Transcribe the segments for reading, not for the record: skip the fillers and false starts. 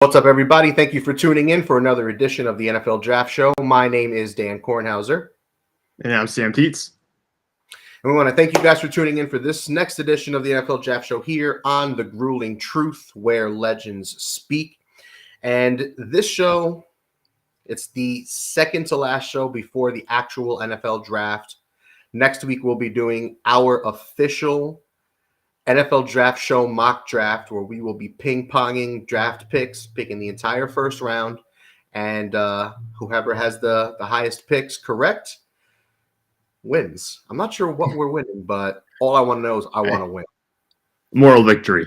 What's up, everybody? Thank you for tuning in for another edition of the NFL Draft Show. My name is Dan Kornhauser. And I'm Sam Teets. And we want to thank you guys for tuning in for this next edition of the NFL Draft Show here on The Grueling Truth, where legends speak. And this show, it's the second to last show before the actual NFL Draft. Next week, we'll be doing our official NFL Draft Show mock draft, where we will be ping-ponging draft picks, picking the entire first round, and whoever has the highest picks correct wins. I'm not sure what we're winning, but all I want to know is I want to win. Moral victory.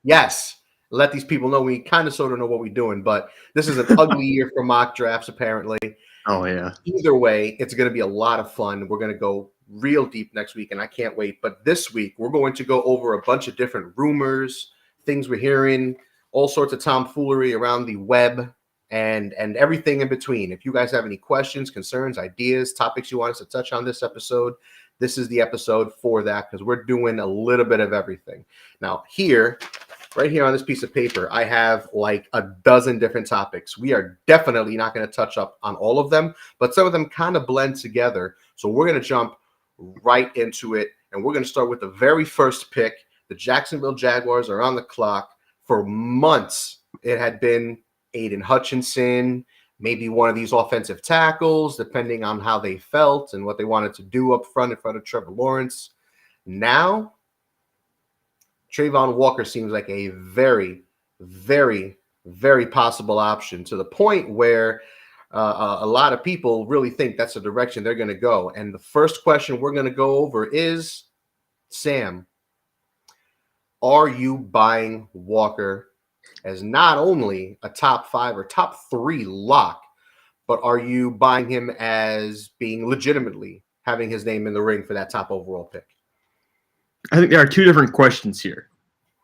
Yes. Let these people know we kind of sort of know what we're doing, but this is an ugly year for mock drafts, apparently. Oh, yeah. Either way, it's going to be a lot of fun. We're going to go real deep next week, and I can't wait. But this week, we're going to go over a bunch of different rumors, things we're hearing, all sorts of tomfoolery around the web, and everything in between. If you guys have any questions, concerns, ideas, topics you want us to touch on this episode, this is the episode for that, because we're doing a little bit of everything. Now, right here on this piece of paper, I have like a dozen different topics. We are definitely not going to touch up on all of them, but some of them kind of blend together. So we're going to jump right into it, and we're going to start with the very first pick. The Jacksonville Jaguars are on the clock. For months, it had been Aiden Hutchinson, maybe one of these offensive tackles, depending on how they felt and what they wanted to do up front in front of Trevor Lawrence. Now, Travon Walker seems like a very, very, very possible option, to the point where a lot of people really think that's the direction they're going to go. And the first question we're going to go over is, Sam, are you buying Walker as not only a top 5 or top 3 lock, but are you buying him as being legitimately having his name in the ring for that top overall pick? I think there are two different questions here.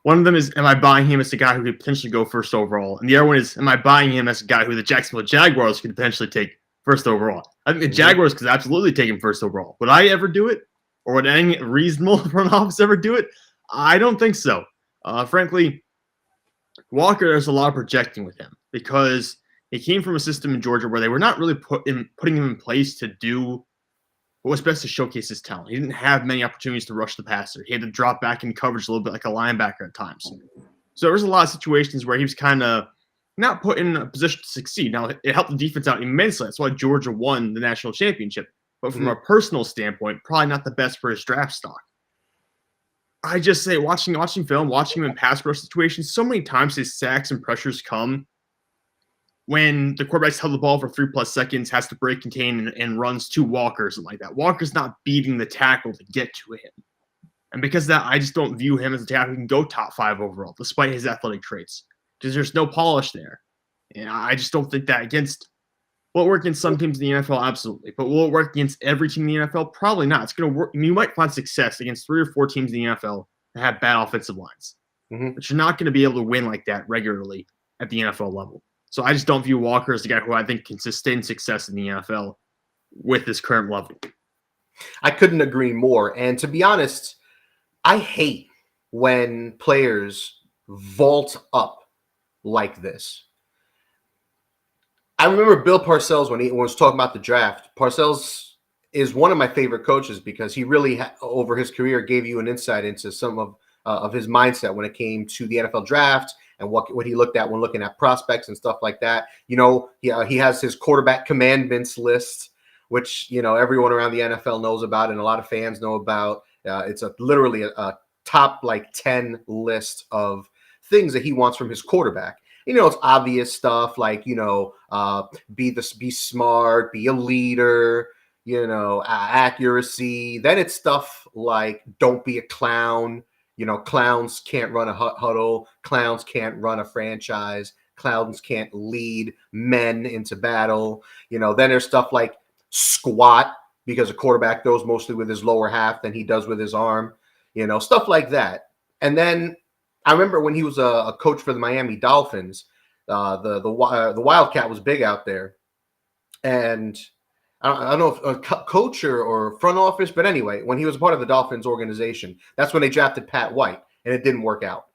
One of them is, am I buying him as a guy who could potentially go first overall? And the other one is, am I buying him as a guy who the Jacksonville Jaguars could potentially take first overall? I think the Jaguars could absolutely take him first overall. Would I ever do it? Or would any reasonable front office ever do it? I don't think so. Frankly, Walker, there's a lot of projecting with him, because he came from a system in Georgia where they were not really putting him in place to do what was best to showcase his talent. He didn't have many opportunities to rush the passer. He had to drop back in coverage a little bit like a linebacker at times. So there was a lot of situations where he was kind of not put in a position to succeed. Now, it helped the defense out immensely. That's why Georgia won the national championship. But from a personal standpoint, probably not the best for his draft stock. I just say, watching film, watching him in pass rush situations, so many times his sacks and pressures come when the quarterback's held the ball for 3+ seconds, has to break contain, and runs to Walker or something like that. Walker's not beating the tackle to get to him. And because of that, I just don't view him as a tackle who can go top 5 overall, despite his athletic traits, because there's no polish there. And I just don't think that will it work against some teams in the NFL? Absolutely. But will it work against every team in the NFL? Probably not. It's going to work. I mean, you might find success against 3 or 4 teams in the NFL that have bad offensive lines. But you're not going to be able to win like that regularly at the NFL level. So I just don't view Walker as the guy who I think can sustain success in the NFL with this current level. I couldn't agree more. And to be honest, I hate when players vault up like this. I remember Bill Parcells when he was talking about the draft. Parcells is one of my favorite coaches because he really, over his career, gave you an insight into some of his mindset when it came to the NFL draft and what he looked at when looking at prospects and stuff like that. You know, he has his quarterback commandments list, which, you know, everyone around the NFL knows about and a lot of fans know about. It's literally a top 10 list of things that he wants from his quarterback. You know, it's obvious stuff like, you know, be smart, be a leader, you know, accuracy. Then it's stuff like don't be a clown. You know, clowns can't run a huddle. Clowns can't run a franchise. Clowns can't lead men into battle. You know, then there's stuff like squat, because a quarterback throws mostly with his lower half than he does with his arm. You know, stuff like that. And then I remember when he was a coach for the Miami Dolphins, the Wildcat was big out there. And I don't know if a coach or front office, but anyway, when he was part of the Dolphins organization, that's when they drafted Pat White, and it didn't work out.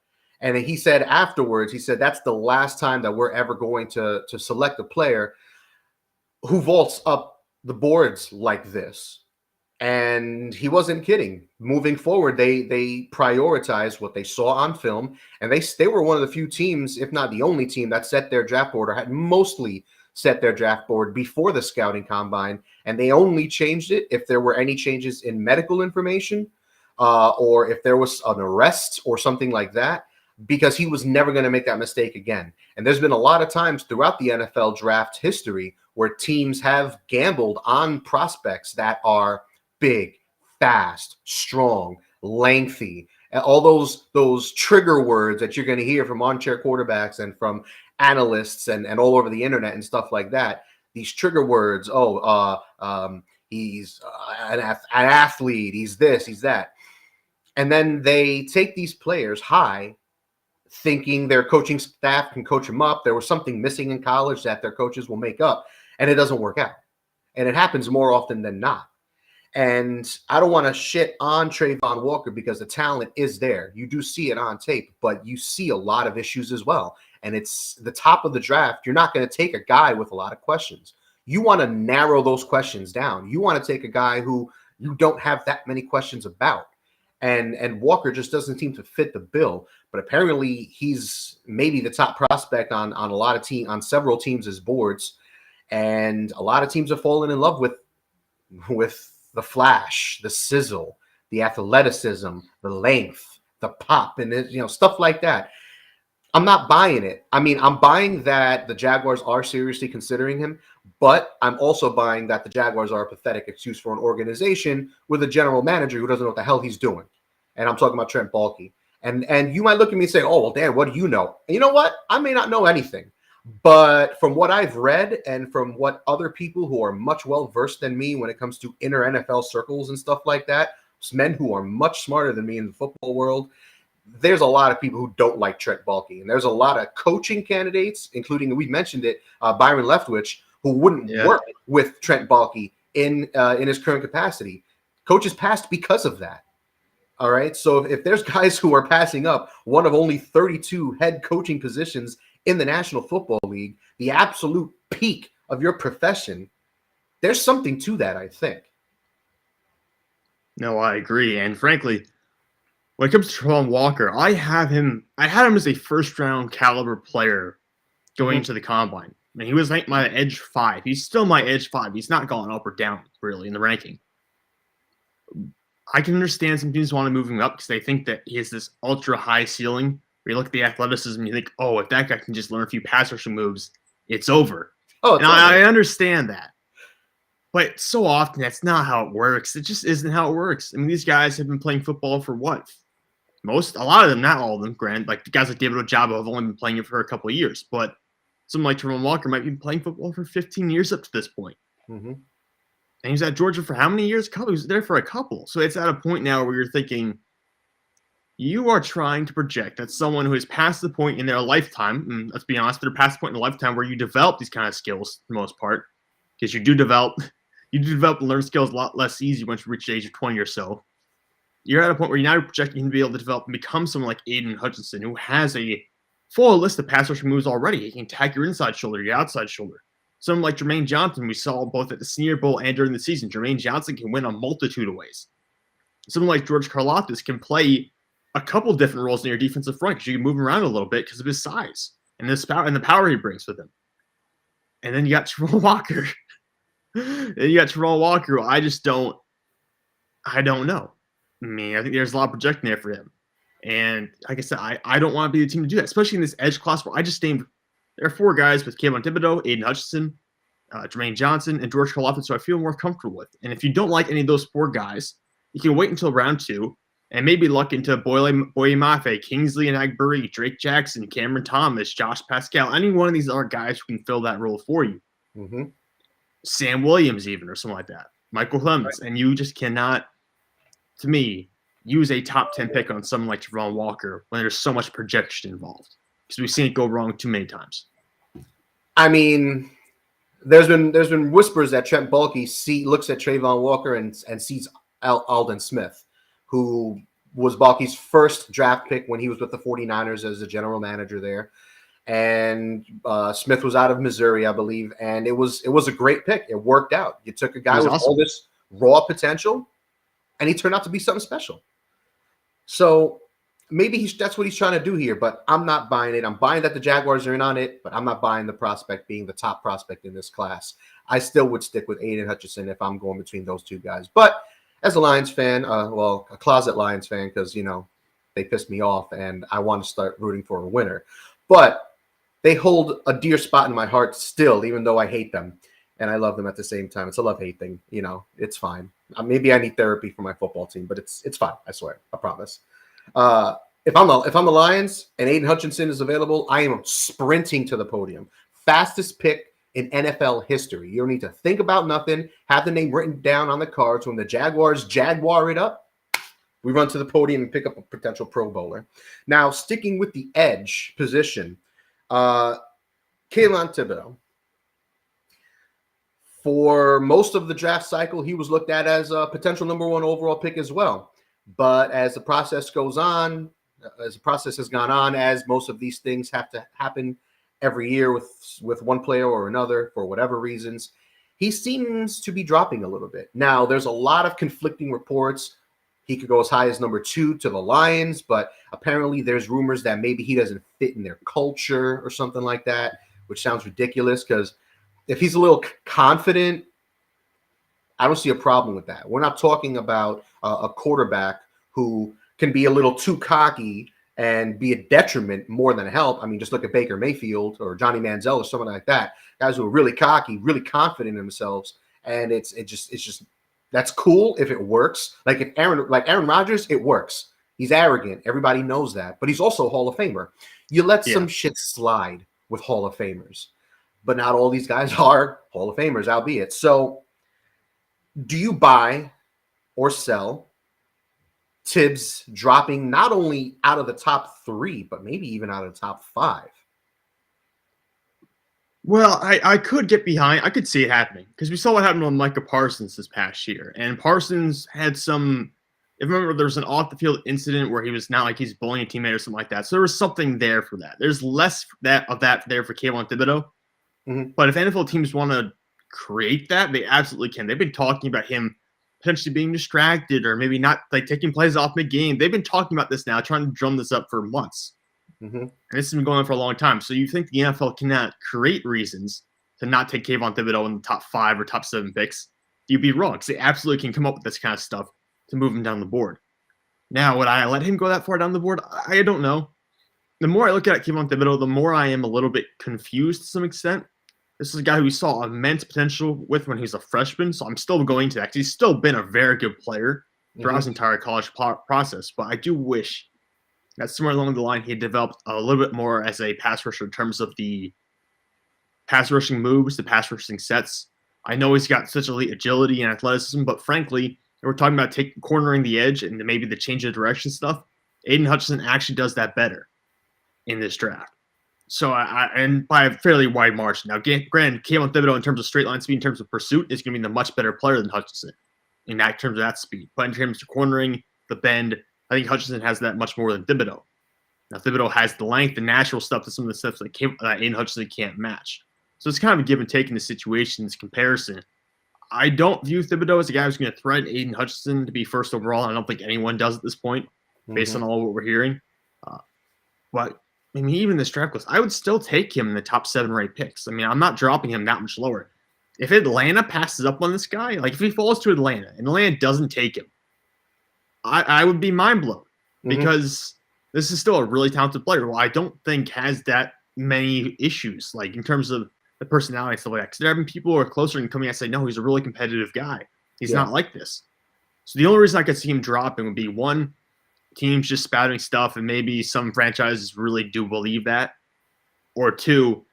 And he said afterwards, he said, that's the last time that we're ever going to select a player who vaults up the boards like this. And he wasn't kidding. Moving forward, they prioritized what they saw on film, and they were one of the few teams, if not the only team, that set their draft board, or had mostly set their draft board before the scouting combine. And they only changed it if there were any changes in medical information, or if there was an arrest or something like that, because he was never going to make that mistake again. And there's been a lot of times throughout the NFL draft history where teams have gambled on prospects that are big, fast, strong, lengthy, all those trigger words that you're going to hear from armchair quarterbacks and from analysts and all over the internet and stuff like that. These trigger words, he's an athlete, he's this, he's that. And then they take these players high, thinking their coaching staff can coach them up. There was something missing in college that their coaches will make up, and it doesn't work out. And it happens more often than not. And I don't want to shit on Treylon Walker because the talent is there. You do see it on tape, but you see a lot of issues as well. And it's the top of the draft. You're not going to take a guy with a lot of questions. You want to narrow those questions down. You want to take a guy who you don't have that many questions about. And Walker just doesn't seem to fit the bill. But apparently he's maybe the top prospect on a lot of on several teams' boards. And a lot of teams have fallen in love with the flash, the sizzle, the athleticism, the length, the pop, and stuff like that. I'm not buying it. I mean, I'm buying that the Jaguars are seriously considering him, but I'm also buying that the Jaguars are a pathetic excuse for an organization with a general manager who doesn't know what the hell he's doing. And I'm talking about Trent Baalke. And you might look at me and say, oh, well, Dan, what do you know? And you know what? I may not know anything. But from what I've read and from what other people who are much well-versed than me when it comes to inner NFL circles and stuff like that, men who are much smarter than me in the football world, there's a lot of people who don't like Trent Baalke. And there's a lot of coaching candidates, including, we mentioned it, Byron Leftwich, who wouldn't work with Trent Baalke in his current capacity. Coaches passed because of that. All right. So if there's guys who are passing up one of only 32 head coaching positions in the National Football League, the absolute peak of your profession, there's something to that, I think. No, I agree. And frankly, when it comes to Treylon Walker, I had him as a first-round caliber player going into the combine. I mean, he was like my edge 5. He's still my edge 5. He's not gone up or down, really, in the ranking. I can understand some teams want to move him up because they think that he has this ultra-high ceiling. Where you look at the athleticism, and you think, oh, if that guy can just learn a few pass rushing moves, it's over. I understand that. But so often, that's not how it works. It just isn't how it works. I mean, these guys have been playing football for what? A lot of them, not all of them, granted. Like, the guys like David Ojabo have only been playing it for a couple of years. But someone like Treylon Walker might be playing football for 15 years up to this point. Mm-hmm. And he was at Georgia for how many years? He was there for a couple. So it's at a point now where you're thinking, you are trying to project that someone who is past the point in their lifetime, and let's be honest, they're past the point in their lifetime where you develop these kind of skills for the most part, because you do develop and learn skills a lot less easy once you reach the age of 20 or so. You're at a point where you're now projecting him to be able to develop and become someone like Aiden Hutchinson, who has a full list of pass rushing moves already. He can attack your inside shoulder, your outside shoulder. Someone like Jermaine Johnson, we saw both at the Senior Bowl and during the season. Jermaine Johnson can win a multitude of ways. Someone like George Karlaftis can play a couple different roles in your defensive front because you can move him around a little bit because of his size and the power he brings with him. And then you got Treylon Walker. I don't know. I mean, I think there's a lot of projecting there for him. And like I said, I don't want to be the team to do that, especially in this edge class where I just named, there are 4 guys with Caitlyn Thibodeau, Aiden Hutchinson, Jermaine Johnson, and George Karlaftis, so I feel more comfortable with. And if you don't like any of those 4 guys, you can wait until round 2 and maybe look into Boye Mafe, Kingsley and Agbury, Drake Jackson, Cameron Thomas, Josh Pascal, any one of these other guys who can fill that role for you. Mm-hmm. Sam Williams even, or something like that. Michael Clemens. Right. And you just cannot, to me, use a top 10 pick on someone like Treylon Walker when there's so much projection involved. Because we've seen it go wrong too many times. I mean, there's been whispers that Trent Baalke looks at Treylon Walker and sees Alden Smith, who was Balky's first draft pick when he was with the 49ers as the general manager there. And Smith was out of Missouri, I believe. And it was a great pick. It worked out. You took a guy with all this raw potential, and he turned out to be something special. So maybe that's what he's trying to do here, but I'm not buying it. I'm buying that the Jaguars are in on it, but I'm not buying the prospect being the top prospect in this class. I still would stick with Aiden Hutchinson if I'm going between those two guys. But as a Lions fan, a closet Lions fan, because, they pissed me off and I want to start rooting for a winner. But they hold a dear spot in my heart still, even though I hate them. And I love them at the same time. It's a love-hate thing. It's fine. Maybe I need therapy for my football team, but it's fine. I swear. I promise. If I'm the Lions and Aiden Hutchinson is available, I am sprinting to the podium. Fastest pick in NFL history. You don't need to think about nothing. Have the name written down on the cards. When the Jaguars Jaguar it up, we run to the podium and pick up a potential Pro Bowler. Now, sticking with the edge position, Caitlyn Thibodeau. For most of the draft cycle, he was looked at as a potential number 1 overall pick as well. But as the process goes on, as the process has gone on, as most of these things have to happen every year with one player or another for whatever reasons, he seems to be dropping a little bit. Now, there's a lot of conflicting reports. He could go as high as number 2 to the Lions, but apparently there's rumors that maybe he doesn't fit in their culture or something like that, which sounds ridiculous because if he's a little confident, I don't see a problem with that. We're not talking about a quarterback who can be a little too cocky and be a detriment more than a help. I mean, just look at Baker Mayfield or Johnny Manziel or someone like that. Guys who are really cocky, really confident in themselves, and it's just that's cool if it works. Like Aaron Rodgers, it works. He's arrogant. Everybody knows that, but he's also a Hall of Famer. You let some shit slide with Hall of Famers, but not all these guys are Hall of Famers, albeit. So, do you buy or sell Thibs dropping not only out of the top 3, but maybe even out of the top 5? Well, I could get behind. I could see it happening because we saw what happened with Micah Parsons this past year. And Parsons had some – if you remember, there was an off-the-field incident where he was not like he's bullying a teammate or something like that. So there was something there for that. There's less of that there for Caitlyn Thibodeau. Mm-hmm. But if NFL teams want to create that, they absolutely can. They've been talking about him potentially being distracted or maybe not like taking plays off mid-game. They've been talking about this now, trying to drum this up for months. Mm-hmm. And this has been going on for a long time. So you think the NFL cannot create reasons to not take Caitlyn Thibodeau in the top 5 or top 7 picks? You'd be wrong because they absolutely can come up with this kind of stuff to move him down the board. Now, would I let him go that far down the board? I don't know. The more I look at Caitlyn Thibodeau, the more I am a little bit confused to some extent. This is a guy who we saw immense potential with when he was a freshman, so I'm still going to that because he's still been a very good player throughout his entire college process. But I do wish that somewhere along the line he had developed a little bit more as a pass rusher in terms of the pass rushing moves, the pass rushing sets. I know he's got such elite agility and athleticism, but frankly, we're talking about cornering the edge and maybe the change of direction stuff. Aiden Hutchinson actually does that better in this draft. So, and by a fairly wide margin. Now, granted, Caitlyn Thibodeau, in terms of straight line speed, in terms of pursuit, is going to be the much better player than Hutchinson in terms of that speed. But in terms of cornering, the bend, I think Hutchinson has that much more than Thibodeau. Now, Thibodeau has the length, the natural stuff to some of the steps that Aiden Hutchinson can't match. So it's kind of a give and take in the situation, this comparison. I don't view Thibodeau as a guy who's going to threaten Aiden Hutchinson to be first overall. I don't think anyone does at this point, based on all what we're hearing. But I mean, even this draft class, I would still take him in the top 7 or 8 picks. I mean, I'm not dropping him that much lower. If Atlanta passes up on this guy, like if he falls to Atlanta and Atlanta doesn't take him, I would be mind blown because this is still a really talented player who I don't think has that many issues, like in terms of the personality and stuff like that. Because there have been people who are closer and coming out and say, no, he's a really competitive guy. He's not like this. So the only reason I could see him dropping would be, one, teams just spouting stuff, and maybe some franchises really do believe that. Or 2,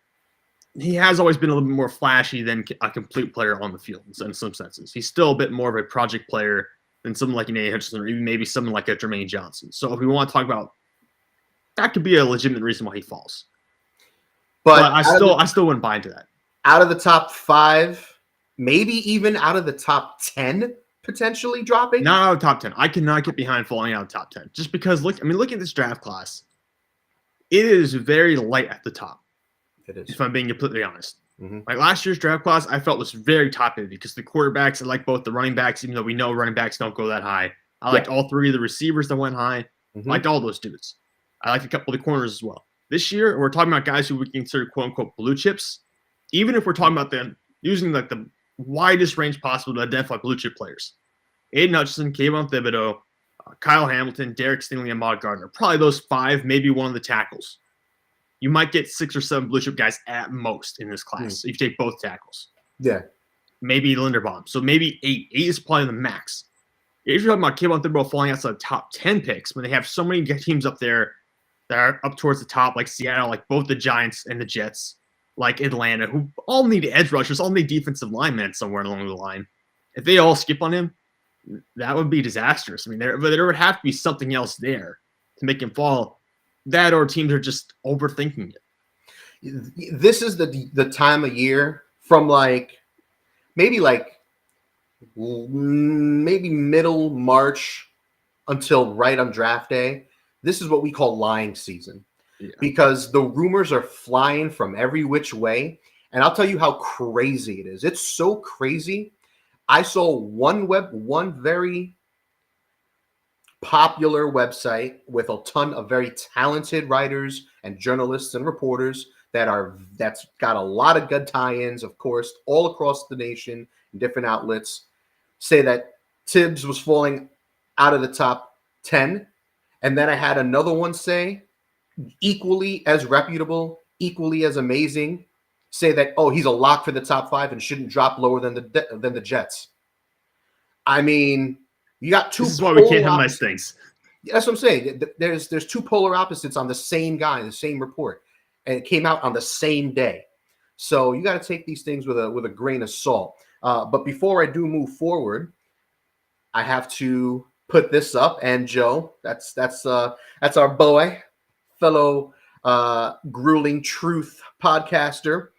he has always been a little bit more flashy than a complete player on the field in some senses. He's still a bit more of a project player than someone like an A. Hutchinson or even maybe someone like a Jermaine Johnson. So if we want to talk about that, could be a legitimate reason why he falls. But I still wouldn't buy into that. Out of the top 5, maybe even out of the top 10 potentially dropping? Not out of top 10. I cannot get behind falling out of top 10. Just because look at this draft class. It is very light at the top. It is. If I'm being completely honest. Mm-hmm. Like last year's draft class, I felt was very top heavy because the quarterbacks, I like both the running backs, even though we know running backs don't go that high. I liked all three of the receivers that went high. Mm-hmm. Liked all those dudes. I liked a couple of the corners as well. This year, we're talking about guys who we consider quote unquote blue chips. Even if we're talking about them using like the widest range possible to identify blue chip players. Aiden Hutchinson, Kayvon Thibodeau, Kyle Hamilton, Derek Stingley, and Maud Gardner. Probably those five, maybe one of the tackles. You might get 6 or 7 blue chip guys at most in this class if you take both tackles. Yeah. Maybe Linderbaum. So maybe 8. 8 is probably the max. If you're talking about Kayvon Thibodeau falling outside the top 10 picks, when they have so many teams up there that are up towards the top, like Seattle, like both the Giants and the Jets, like Atlanta, who all need edge rushers, all need defensive linemen somewhere along the line. If they all skip on him, that would be disastrous. I mean, there would have to be something else there to make him fall. That or teams are just overthinking it. This is the time of year from maybe middle March until right on draft day. This is what we call lying season because the rumors are flying from every which way. And I'll tell you how crazy it is. It's so crazy. I saw one very popular website with a ton of very talented writers and journalists and reporters that's got a lot of good tie-ins, of course, all across the nation in different outlets, say that Thibs was falling out of the top 10. And then I had another one say, equally as reputable, equally as amazing, say that, oh, he's a lock for the top 5 and shouldn't drop lower than the Jets. I mean, you got two. This is why we can't have nice things. That's what I'm saying. There's two polar opposites on the same guy, the same report, and it came out on the same day. So you got to take these things with a grain of salt. But before I do move forward, I have to put this up. And Joe, that's our boy, fellow grueling truth podcaster,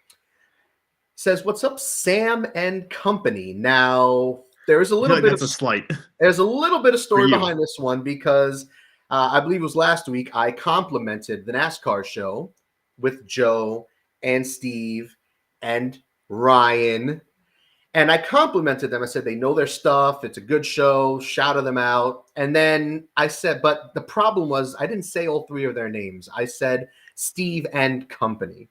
says, "What's up, Sam and company?" Now, there's a little bit of slight. There's a little bit of story behind this one because I believe it was last week I complimented the NASCAR show with Joe and Steve and Ryan. And I complimented them. I said, they know their stuff. It's a good show. Shouted them out. And then I said, but the problem was I didn't say all 3 of their names. I said Steve and company.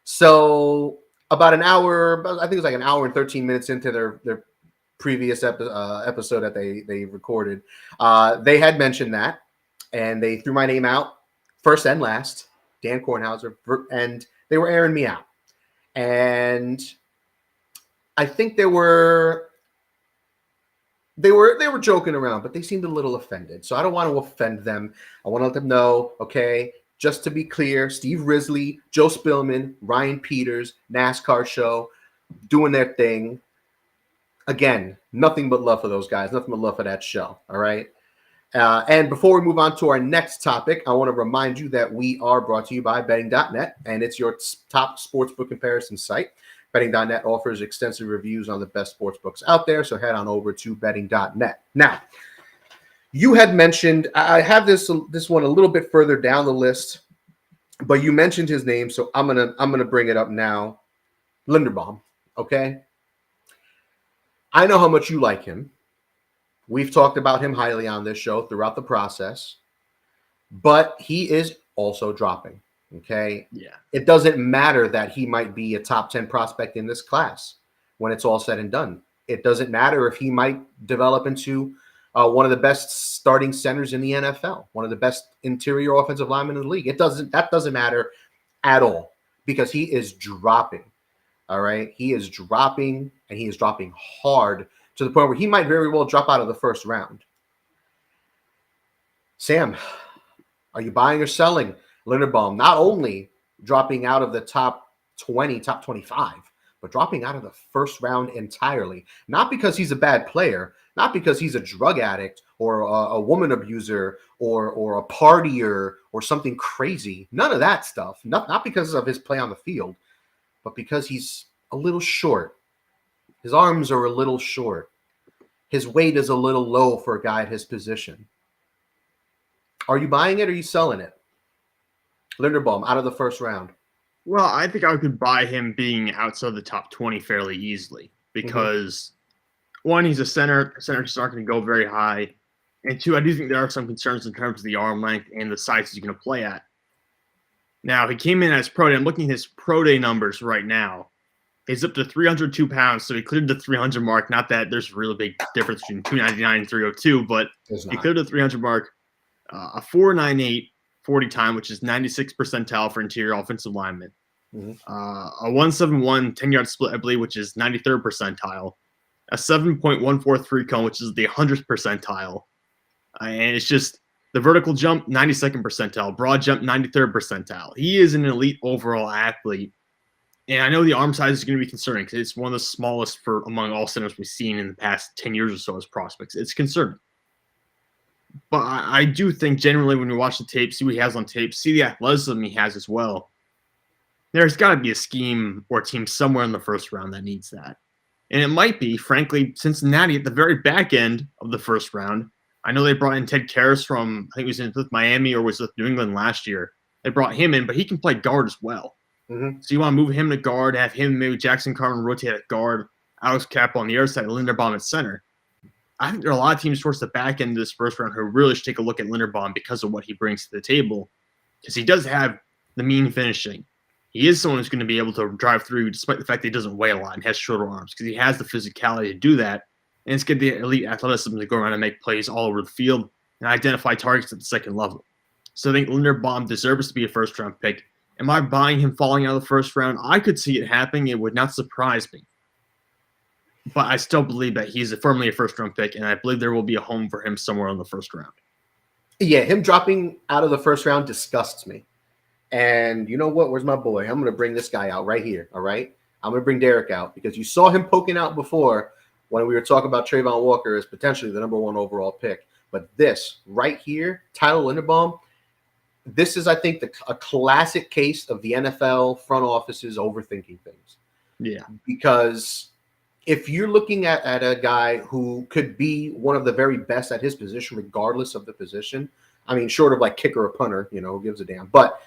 So about an hour, I think it was like an hour and 13 minutes into their previous episode that they recorded, they had mentioned that. And they threw my name out first and last, Dan Kornhauser, and they were airing me out. And I think they were joking around, but they seemed a little offended. So I don't want to offend them. I want to let them know, okay, just to be clear, Steve Risley, Joe Spillman, Ryan Peters, NASCAR show, doing their thing. Again, nothing but love for those guys, nothing but love for that show, all right? And before we move on to our next topic, I want to remind you that we are brought to you by betting.net, and it's your top sportsbook comparison site. Betting.net offers extensive reviews on the best sports books out there, so head on over to betting.net. Now, you had mentioned, I have this one a little bit further down the list, but you mentioned his name, so I'm gonna bring it up now. Linderbaum, okay? I know how much you like him. We've talked about him highly on this show throughout the process, but he is also dropping. Okay. Yeah. It doesn't matter that he might be a top 10 prospect in this class when it's all said and done. It doesn't matter if he might develop into one of the best starting centers in the NFL, one of the best interior offensive linemen in the league. That doesn't matter at all because he is dropping. All right. He is dropping, and he is dropping hard to the point where he might very well drop out of the first round. Sam, are you buying or selling Linderbaum? Not only dropping out of the top 20, top 25, but dropping out of the first round entirely. Not because he's a bad player, not because he's a drug addict or a woman abuser or a partier or something crazy. None of that stuff. Not because of his play on the field, but because he's a little short. His arms are a little short. his weight is a little low for a guy at his position. Are you buying it or are you selling it? Linderbaum out of the first round. Well, I think I could buy him being outside the top 20 fairly easily because, one, he's a center. Centers aren't going to go very high. And two, I do think there are some concerns in terms of the arm length and the size he's going to play at. Now, he came in as pro day. I'm looking at his pro day numbers right now. He's up to 302 pounds, so he cleared the 300 mark. Not that there's a really big difference between 299 and 302, but he cleared the 300 mark. A 4.98 40 time, which is 96th percentile for interior offensive linemen. A 1.71 10-yard split, I believe, which is 93rd percentile. A 7.143 cone, which is the 100th percentile. And it's just the vertical jump, 92nd percentile. Broad jump, 93rd percentile. He is an elite overall athlete. And I know the arm size is going to be concerning because it's one of the smallest among all centers we've seen in the past 10 years or so as prospects. It's concerning. But I do think generally when we watch the tape, see what he has on tape, see the athleticism he has as well, there's got to be a scheme or team somewhere in the first round that needs that. And it might be, frankly, Cincinnati at the very back end of the first round. I know they brought in Ted Karras from, I think he was with Miami or was with New England last year. They brought him in, but he can play guard as well. So you want to move him to guard, have him, maybe Jackson Carman rotate at guard, Alex Cappa on the other side, Linderbaum at center. I think there are a lot of teams towards the back end of this first round who really should take a look at Linderbaum because of what he brings to the table. Because he does have the mean finishing. He is someone who's going to be able to drive through despite the fact that he doesn't weigh a lot and has shorter arms because he has the physicality to do that. And it's got the elite athleticism to go around and make plays all over the field and identify targets at the second level. So I think Linderbaum deserves to be a first-round pick. Am I buying him falling out of the first round? I could see it happening. It would not surprise me. But I still believe that he's firmly a first-round pick, and I believe there will be a home for him somewhere in the first round. Yeah, him dropping out of the first round disgusts me. And you know what? Where's my boy? I'm going to bring this guy out right here, all right? I'm going to bring Derek out because you saw him poking out before when we were talking about Trayvon Walker as potentially the number 1 overall pick. But this right here, Tyler Linderbaum, this is, I think, a classic case of the NFL front offices overthinking things. Yeah. Because if you're looking at a guy who could be one of the very best at his position, regardless of the position, I mean, short of like kicker or punter, who gives a damn. But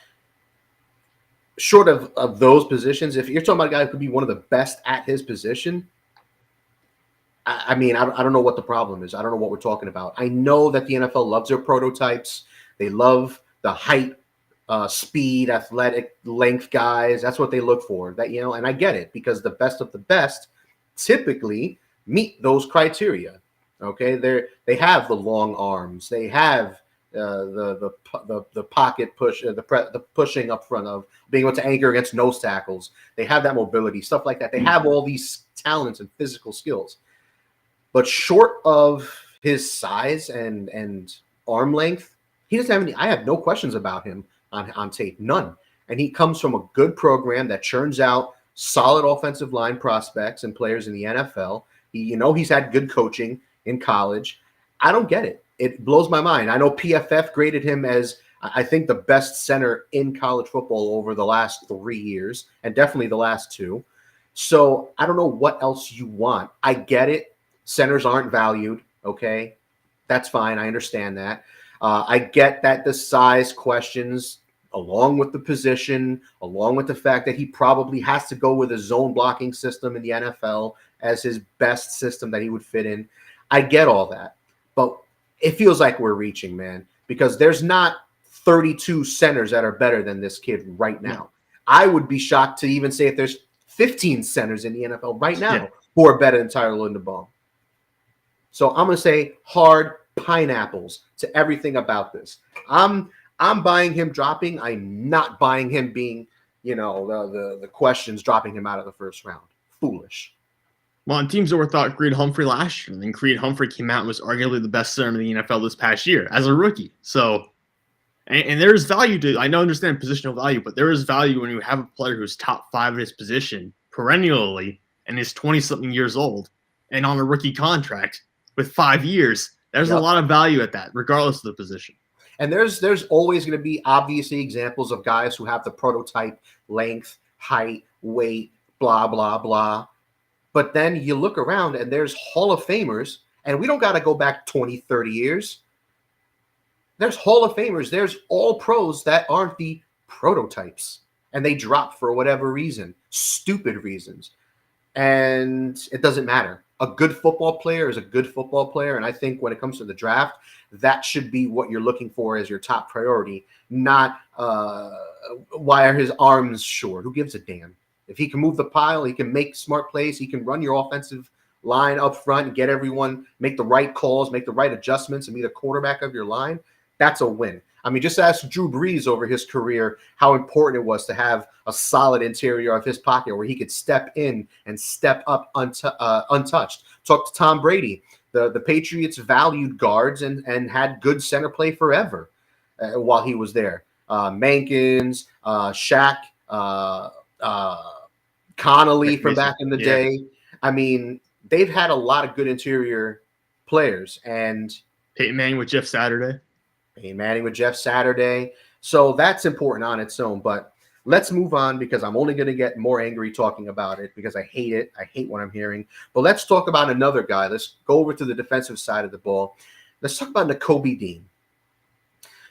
short of those positions, if you're talking about a guy who could be one of the best at his position, I mean, I don't know what the problem is. I don't know what we're talking about. I know that the NFL loves their prototypes. They love the height, speed, athletic, length guys. That's what they look for. And I get it because the best of the best typically meet those criteria. Okay, they have the long arms. They have the pocket push, the pushing up front of being able to anchor against nose tackles. They have that mobility, stuff like that. They have all these talents and physical skills. But short of his size and arm length, he doesn't have any. I have no questions about him on tape, none. And he comes from a good program that churns out solid offensive line prospects and players in the NFL. He's had good coaching in college. I don't get it. It blows my mind. I know PFF graded him as, I think, the best center in college football over the last 3 years and definitely the last 2. So I don't know what else you want. I get it. Centers aren't valued. Okay, that's fine. I understand that. I get that the size questions, along with the position, along with the fact that he probably has to go with a zone blocking system in the NFL as his best system that he would fit in. I get all that. But it feels like we're reaching, man, because there's not 32 centers that are better than this kid right now. No. I would be shocked to even say if there's 15 centers in the NFL right now who are better than Tyler Linderbaum. So I'm going to say hard pineapples to everything about this. I'm buying him dropping. I'm not buying him being, the questions dropping him out of the first round. Foolish. Well, and teams overthought Creed Humphrey last year, and then Creed Humphrey came out and was arguably the best center in the NFL this past year as a rookie. So, and there's value to, I don't understand positional value, but there is value when you have a player who's top 5 in his position perennially and is 20-something years old and on a rookie contract with 5 years. There's a lot of value at that, regardless of the position. And there's always going to be obviously examples of guys who have the prototype length, height, weight, blah, blah, blah. But then you look around and there's Hall of Famers And we don't got to go back 20, 30 years. There's Hall of Famers. There's all pros that aren't the prototypes. And they drop for whatever reason, stupid reasons. And it doesn't matter. A good football player is a good football player. And I think when it comes to the draft, that should be what you're looking for as your top priority, not why are his arms short? Who gives a damn? If he can move the pile, he can make smart plays, he can run your offensive line up front and get everyone, make the right calls, make the right adjustments, and be the quarterback of your line, that's a win. I mean, just ask Drew Brees over his career how important it was to have a solid interior of his pocket where he could step in and step up untouched. Talk to Tom Brady. The Patriots valued guards and had good center play forever while he was there. Mankins, Shaq, Connolly from back in the day. I mean, they've had a lot of good interior players. And Peyton Manning with Jeff Saturday. So that's important on its own. But let's move on because I'm only going to get more angry talking about it because I hate it. I hate what I'm hearing. But let's talk about another guy. Let's go over to the defensive side of the ball. Let's talk about Nakobe Dean.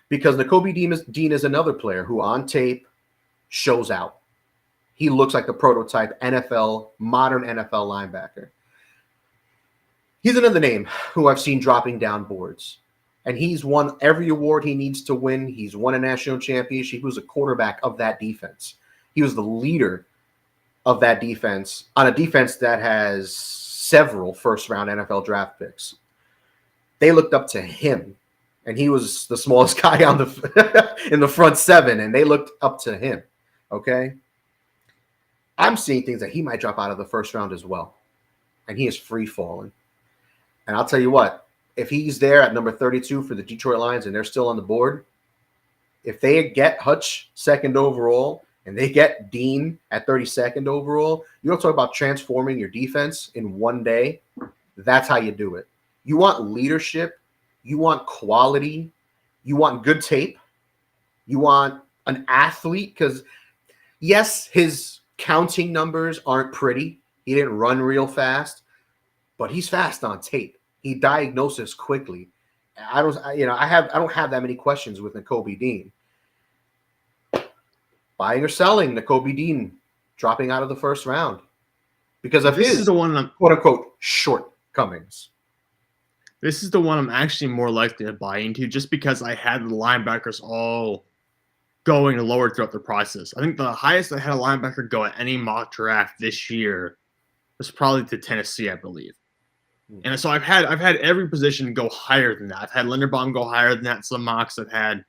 Because Nakobe Dean is another player who on tape shows out. He looks like the prototype modern NFL linebacker. He's another name who I've seen dropping down boards. And he's won every award he needs to win. He's won a national championship. He was a quarterback of that defense. He was the leader of that defense on a defense that has several first-round NFL draft picks. They looked up to him, and he was the smallest guy on in the front seven, and they looked up to him, okay? I'm seeing things that he might drop out of the first round as well, and he is free-falling. And I'll tell you what, if he's there at number 32 for the Detroit Lions and they're still on the board, if they get Hutch second overall and they get Dean at 32nd overall, you don't talk about transforming your defense in one day. That's how you do it. You want leadership. You want quality. You want good tape. You want an athlete because, yes, his counting numbers aren't pretty. He didn't run real fast, but he's fast on tape. He diagnoses quickly. I don't have that many questions with Nakobe Dean. Buying or selling Nakobe Dean dropping out of the first round because of his quote unquote shortcomings. This is the one I'm actually more likely to buy into just because I had the linebackers all going lower throughout the process. I think the highest I had a linebacker go at any mock draft this year was probably to Tennessee, I believe. And so I've had every position go higher than that. I've had Linderbaum go higher than that in some mocks. I've had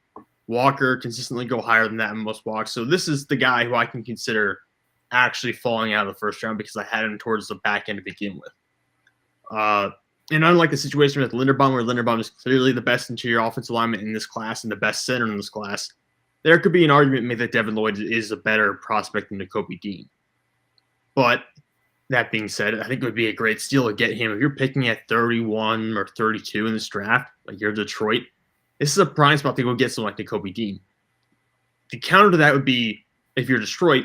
Walker consistently go higher than that in most mocks. So this is the guy who I can consider actually falling out of the first round because I had him towards the back end to begin with. And unlike the situation with Linderbaum, where Linderbaum is clearly the best interior offensive lineman in this class and the best center in this class, there could be an argument made that Devin Lloyd is a better prospect than Nakobe Dean. But that being said, I think it would be a great steal to get him. If you're picking at 31 or 32 in this draft, like you're Detroit, this is a prime spot to go get someone like Nakobe Dean. The counter to that would be if you're Detroit,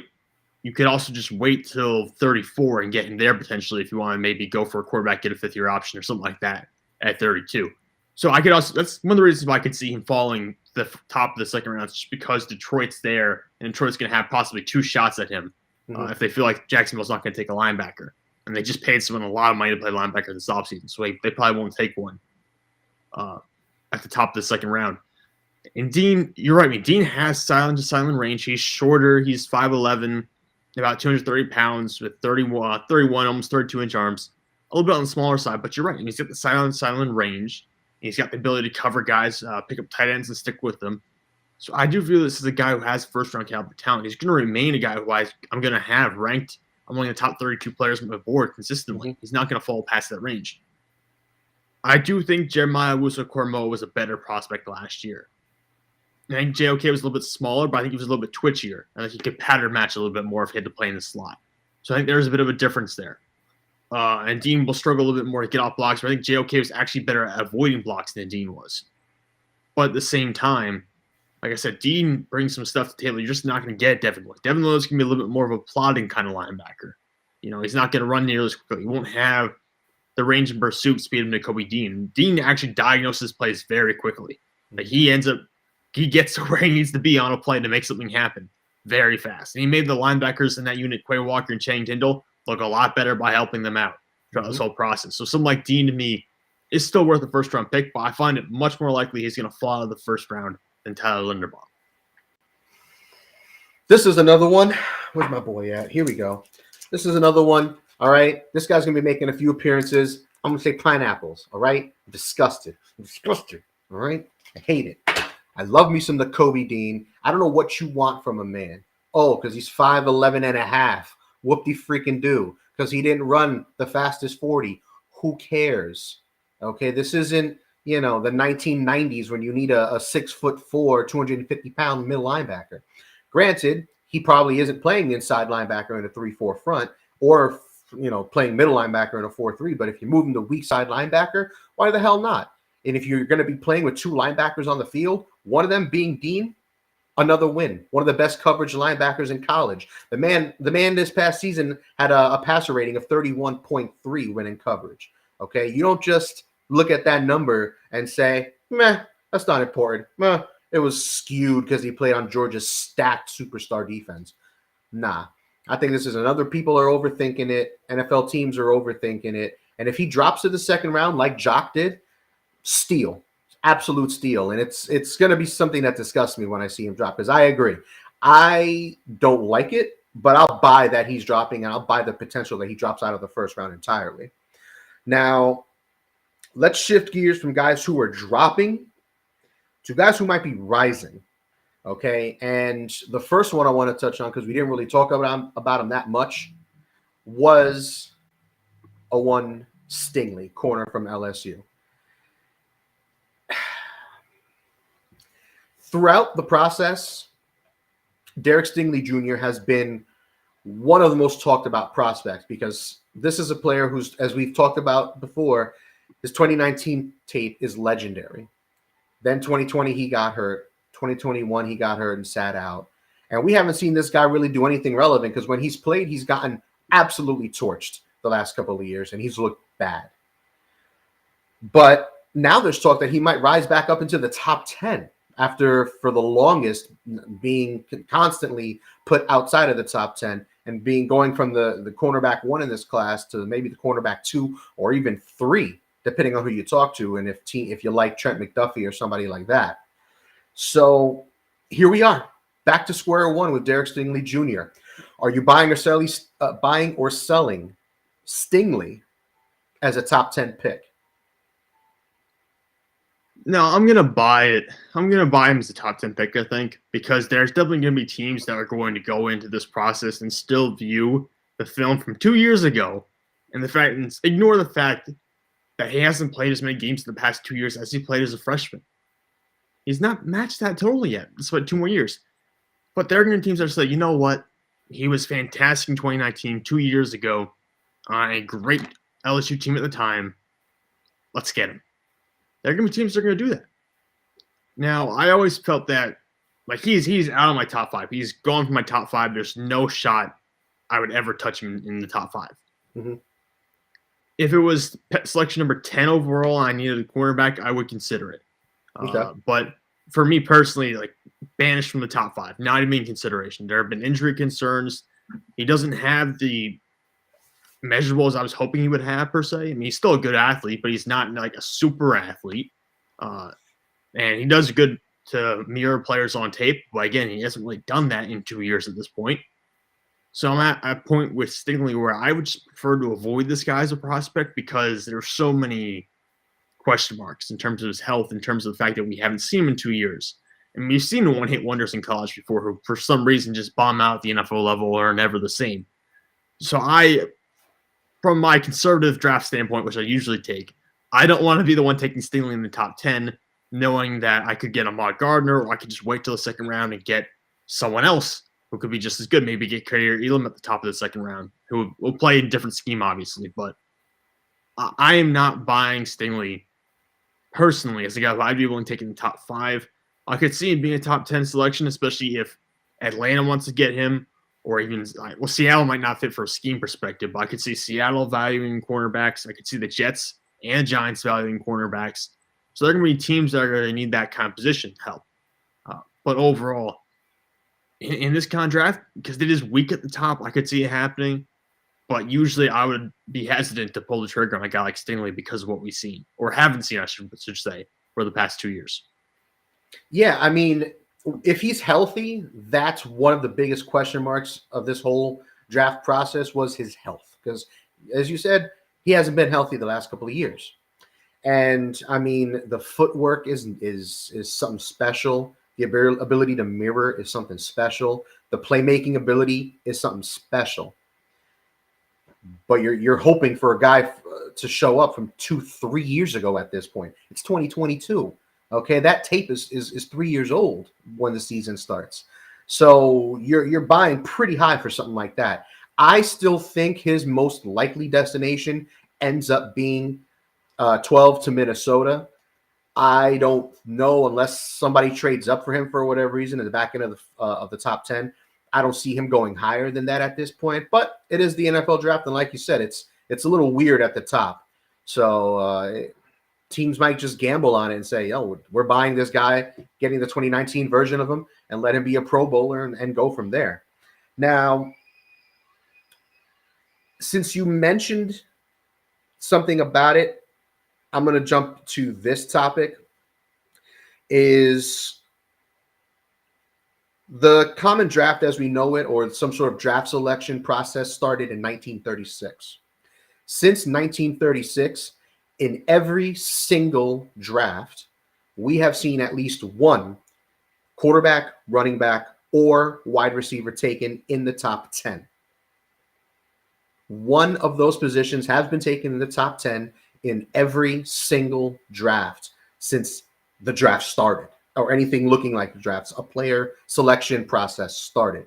you could also just wait till 34 and get him there potentially if you want to maybe go for a quarterback, get a fifth-year option or something like that at 32. So I could also – that's one of the reasons why I could see him falling the top of the second round, just because Detroit's there and Detroit's going to have possibly two shots at him. If they feel like Jacksonville's not going to take a linebacker. And they just paid someone a lot of money to play linebacker this offseason, so they probably won't take one at the top of the second round. And Dean, you're right. I mean, Dean has silent to silent range. He's shorter. He's 5'11", about 230 pounds with 31, almost 32-inch arms. A little bit on the smaller side, but you're right. I mean, he's got the silent range. He's got the ability to cover guys, pick up tight ends and stick with them. So I do feel this is a guy who has first-round caliber talent. He's going to remain a guy who I'm going to have ranked among the top 32 players on the board consistently. He's not going to fall past that range. I do think Jeremiah Owusu-Koramoah was a better prospect last year. I think JOK was a little bit smaller, but I think he was a little bit twitchier. I think he could pattern match a little bit more if he had to play in the slot. So I think there's a bit of a difference there. And Dean will struggle a little bit more to get off blocks, but I think JOK was actually better at avoiding blocks than Dean was. But at the same time, like I said, Dean brings some stuff to the table. You're just not going to get Devin Lloyd. Devin Lloyd's going to be a little bit more of a plodding kind of linebacker. You know, he's not going to run nearly as quickly. He won't have the range and pursuit speed of Nakobe Dean. Dean actually diagnoses plays very quickly. Like he gets to where he needs to be on a play to make something happen very fast. And he made the linebackers in that unit, Quay Walker and Channing Tindall, look a lot better by helping them out throughout this whole process. So someone like Dean to me is still worth a first-round pick, but I find it much more likely he's going to fall out of the first round than Tyler Linderbaum. This is another one. Where's my boy at? Here we go. This is another one. All right. This guy's going to be making a few appearances. I'm going to say pineapples. All right. I'm disgusted. All right. I hate it. I love me some Nakobe Dean. I don't know what you want from a man. Oh, because he's 5'11 and a half. Whoop-de-freaking do. Because he didn't run the fastest 40. Who cares? Okay. This isn't, the 1990s when you need a 6'4", 250-pound middle linebacker. Granted, he probably isn't playing inside linebacker in a 3-4 front or, playing middle linebacker in a 4-3. But if you move him to weak side linebacker, why the hell not? And if you're going to be playing with two linebackers on the field, one of them being Dean, another win. One of the best coverage linebackers in college. The man this past season had a passer rating of 31.3 when in coverage. Okay, you don't just look at that number and say, meh, that's not important. Meh. It was skewed because he played on Georgia's stacked superstar defense. Nah, I think this is another people are overthinking it. NFL teams are overthinking it. And if he drops to the second round like Jock did, steal, absolute steal. And it's going to be something that disgusts me when I see him drop because I agree. I don't like it, but I'll buy that he's dropping and I'll buy the potential that he drops out of the first round entirely. Now, let's shift gears from guys who are dropping to guys who might be rising, okay? And the first one I want to touch on, because we didn't really talk about him that much, was a one Stingley, corner from LSU. Throughout the process, Derek Stingley Jr. has been one of the most talked about prospects because this is a player who's, as we've talked about before, his 2019 tape is legendary. Then 2020, he got hurt. 2021, he got hurt and sat out. And we haven't seen this guy really do anything relevant because when he's played, he's gotten absolutely torched the last couple of years, and he's looked bad. But now there's talk that he might rise back up into the top 10 after, for the longest, being constantly put outside of the top 10 and going from the cornerback 1 in this class to maybe the cornerback 2 or even 3. Depending on who you talk to, and if you like Trent McDuffie or somebody like that. So here we are, back to square one with Derek Stingley Jr. Are you buying or selling Stingley as a top 10 pick? No, I'm going to buy it. I'm going to buy him as a top 10 pick, I think, because there's definitely going to be teams that are going to go into this process and still view the film from 2 years ago and ignore the fact that he hasn't played as many games in the past 2 years as he played as a freshman. He's not matched that total yet. It's about 2 more years. But there are going to be teams that say, you know what? He was fantastic in 2019, 2 years ago, on a great LSU team at the time. Let's get him. There are going to be teams that are going to do that. Now, I always felt that like he's out of my top 5. He's gone from my top 5. There's no shot I would ever touch him in the top 5. Mm-hmm. If it was selection number 10 overall and I needed a cornerback, I would consider it. Okay. But for me personally, like banished from the top 5, not even in consideration. There have been injury concerns. He doesn't have the measurables I was hoping he would have per se. I mean, he's still a good athlete, but he's not like a super athlete. And he does good to mirror players on tape. But again, he hasn't really done that in 2 years at this point. So I'm at a point with Stingley where I would just prefer to avoid this guy as a prospect because there's so many question marks in terms of his health, in terms of the fact that we haven't seen him in 2 years. And we've seen one-hit wonders in college before who, for some reason, just bomb out at the NFL level or are never the same. So from my conservative draft standpoint, which I usually take, I don't want to be the one taking Stingley in the top 10, knowing that I could get Ahmad Gardner or I could just wait till the second round and get someone else who could be just as good, maybe get Kadir Elam at the top of the second round, who will play a different scheme, obviously. But I am not buying Stingley personally as a guy who I'd be willing to take in the top 5. I could see him being a top 10 selection, especially if Atlanta wants to get him or even Seattle might not fit for a scheme perspective, but I could see Seattle valuing cornerbacks. I could see the Jets and Giants valuing cornerbacks. So they're going to be teams that are going to need that kind of position help. But overall, in this kind of draft, because it is weak at the top, I could see it happening. But usually I would be hesitant to pull the trigger on a guy like Stingley because of what we've seen, or haven't seen, I should say, for the past 2 years. Yeah, I mean, if he's healthy, that's one of the biggest question marks of this whole draft process was his health. Because, as you said, he hasn't been healthy the last couple of years. And, I mean, the footwork is something special. The ability to mirror is something special. The playmaking ability is something special. But you're hoping for a guy to show up from 2-3 years ago at this point. It's 2022. Okay, that tape is 3 years old when the season starts. So you're buying pretty high for something like that. I still think his most likely destination ends up being 12 to Minnesota. I don't know unless somebody trades up for him for whatever reason in the back end of the top 10. I don't see him going higher than that at this point, but it is the NFL draft, and like you said, it's a little weird at the top. So teams might just gamble on it and say, "Oh, we're buying this guy, getting the 2019 version of him, and let him be a Pro Bowler and go from there." Now, since you mentioned something about it, I'm going to jump to this topic. Is the common draft as we know it, or some sort of draft selection process, started in 1936. Since 1936, in every single draft, we have seen at least one quarterback, running back, or wide receiver taken in the top 10. One of those positions has been taken in the top 10 in every single draft since the draft started, or anything looking like the drafts, a player selection process started.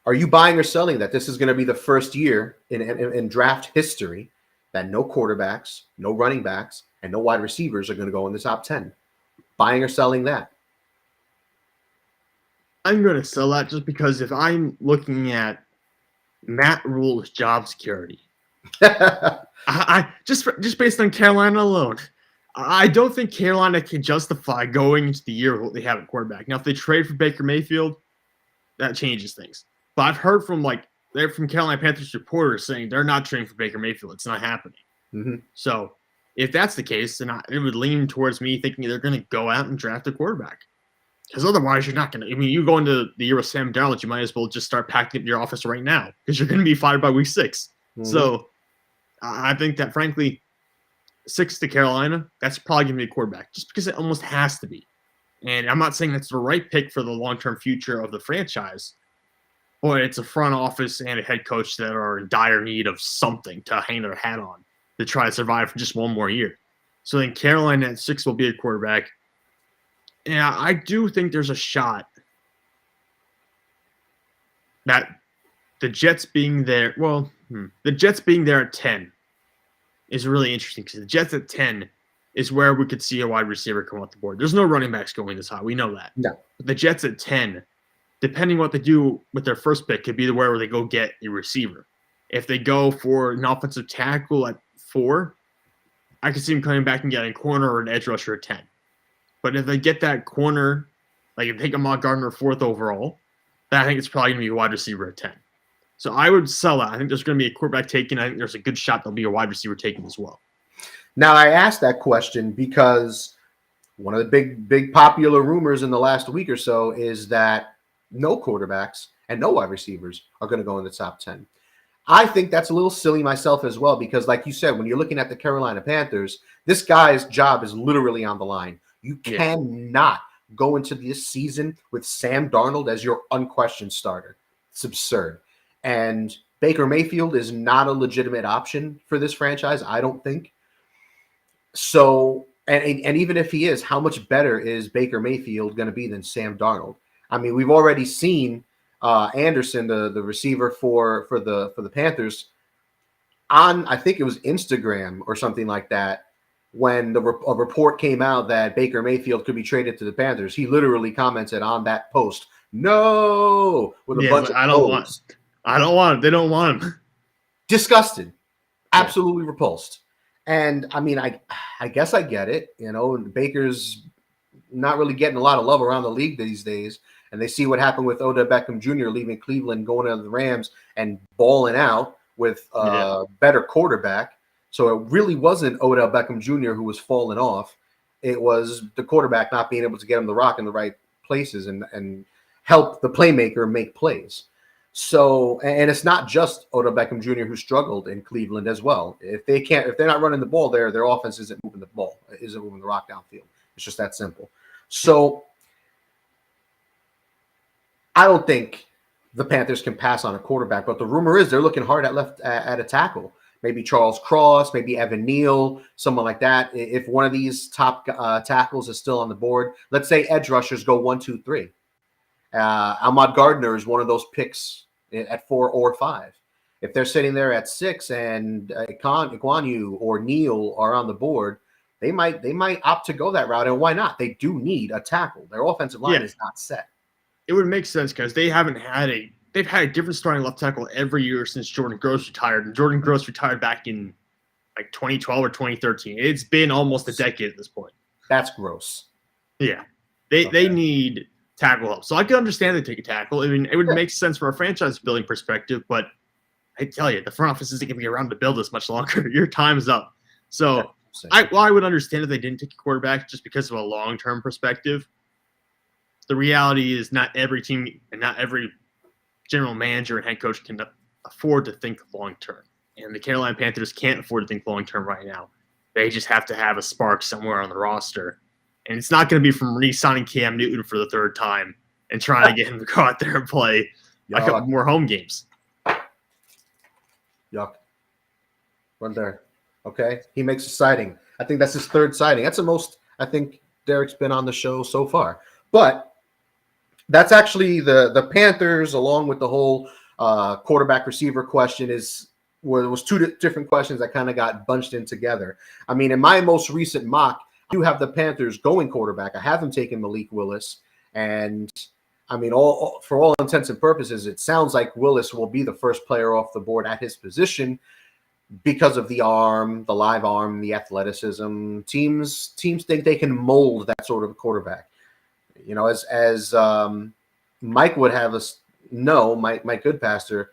Are you buying or selling that this is going to be the first year in draft history that no quarterbacks, no running backs, and no wide receivers are going to go in the top 10? Buying or selling that? I'm going to sell that just because if I'm looking at Matt Rule's job security, I just based on Carolina alone, I don't think Carolina can justify going into the year with what they have at quarterback. Now, if they trade for Baker Mayfield, that changes things. But I've heard from they're from Carolina Panthers reporters saying they're not trading for Baker Mayfield. It's not happening. Mm-hmm. So if that's the case, then it would lean towards me thinking they're going to go out and draft a quarterback. Because otherwise, you're not going to. I mean, you go into the year with Sam Darnold, you might as well just start packing up your office right now because you're going to be fired by week 6. Mm-hmm. So I think that, frankly, 6 to Carolina, that's probably going to be a quarterback just because it almost has to be. And I'm not saying that's the right pick for the long-term future of the franchise, but it's a front office and a head coach that are in dire need of something to hang their hat on to try to survive for just one more year. So I think Carolina at 6 will be a quarterback. And I do think there's a shot that the Jets being there, the Jets being there at 10 is really interesting because the Jets at 10 is where we could see a wide receiver come off the board. There's no running backs going this high. We know that. No. But the Jets at 10, depending what they do with their first pick, could be where they go get a receiver. If they go for an offensive tackle at 4, I could see them coming back and getting a corner or an edge rusher at 10. But if they get that corner, like if they take a Ahmad Gardner 4th overall, then I think it's probably going to be a wide receiver at 10. So I would sell that. I think there's going to be a quarterback taken. I think there's a good shot there'll be a wide receiver taken as well. Now, I asked that question because one of the big popular rumors in the last week or so is that no quarterbacks and no wide receivers are going to go in the top 10. I think that's a little silly myself as well because, like you said, when you're looking at the Carolina Panthers, this guy's job is literally on the line. You cannot go into this season with Sam Darnold as your unquestioned starter. It's absurd. And Baker Mayfield is not a legitimate option for this franchise, I don't think. So, and even if he is, how much better is Baker Mayfield going to be than Sam Darnold? I mean, we've already seen Anderson, the receiver for the Panthers, on, I think it was Instagram or something like that, when a report came out that Baker Mayfield could be traded to the Panthers, he literally commented on that post, "No," with a bunch of I don't want him. They don't want him. Disgusted, absolutely repulsed. And I mean, I guess I get it. You know, Baker's not really getting a lot of love around the league these days. And they see what happened with Odell Beckham Jr. leaving Cleveland, going to the Rams, and balling out with a better quarterback. So it really wasn't Odell Beckham Jr. who was falling off. It was the quarterback not being able to get him the rock in the right places and help the playmaker make plays. So, and it's not just Odell Beckham Jr. who struggled in Cleveland as well. If they're not running the ball there, their offense isn't moving the rock downfield. It's just that simple. So I don't think the Panthers can pass on a quarterback, but the rumor is they're looking hard at a tackle. Maybe Charles Cross, maybe Evan Neal, someone like that. If one of these top tackles is still on the board, let's say edge rushers go 1, 2, 3. Ahmad Gardner is one of those picks at 4 or 5. If they're sitting there at 6 and Ikwonu or Neal are on the board, they might opt to go that route. And why not? They do need a tackle. Their offensive line is not set. It would make sense because they've had a different starting left tackle every year since Jordan Gross retired. And Jordan Gross retired back in like 2012 or 2013. It's been almost a decade at this point. That's gross. Yeah. They need tackle help. So I can understand they take a tackle. I mean, it would make sense from a franchise building perspective, but I tell you, the front office isn't going to be around to build this much longer. Your time's up. So I would understand if they didn't take a quarterback just because of a long-term perspective. The reality is not every team and not every general manager and head coach can afford to think long-term. And the Carolina Panthers can't afford to think long-term right now. They just have to have a spark somewhere on the roster. And it's not going to be from re-signing Cam Newton for the 3rd time and trying to get him to go out there and play a couple more home games. Yuck. Run there. Okay. He makes a sighting. I think that's his 3rd sighting. That's the most I think Derek's been on the show so far. But that's actually the Panthers, along with the whole quarterback receiver question, was 2 different questions that kind of got bunched in together. I mean, in my most recent mock, I do have the Panthers going quarterback. I have them taking Malik Willis. And I mean, for all intents and purposes, it sounds like Willis will be the first player off the board at his position because of the arm, the live arm, the athleticism. Teams think they can mold that sort of quarterback. You know, as Mike would have us know, Mike Goodpaster,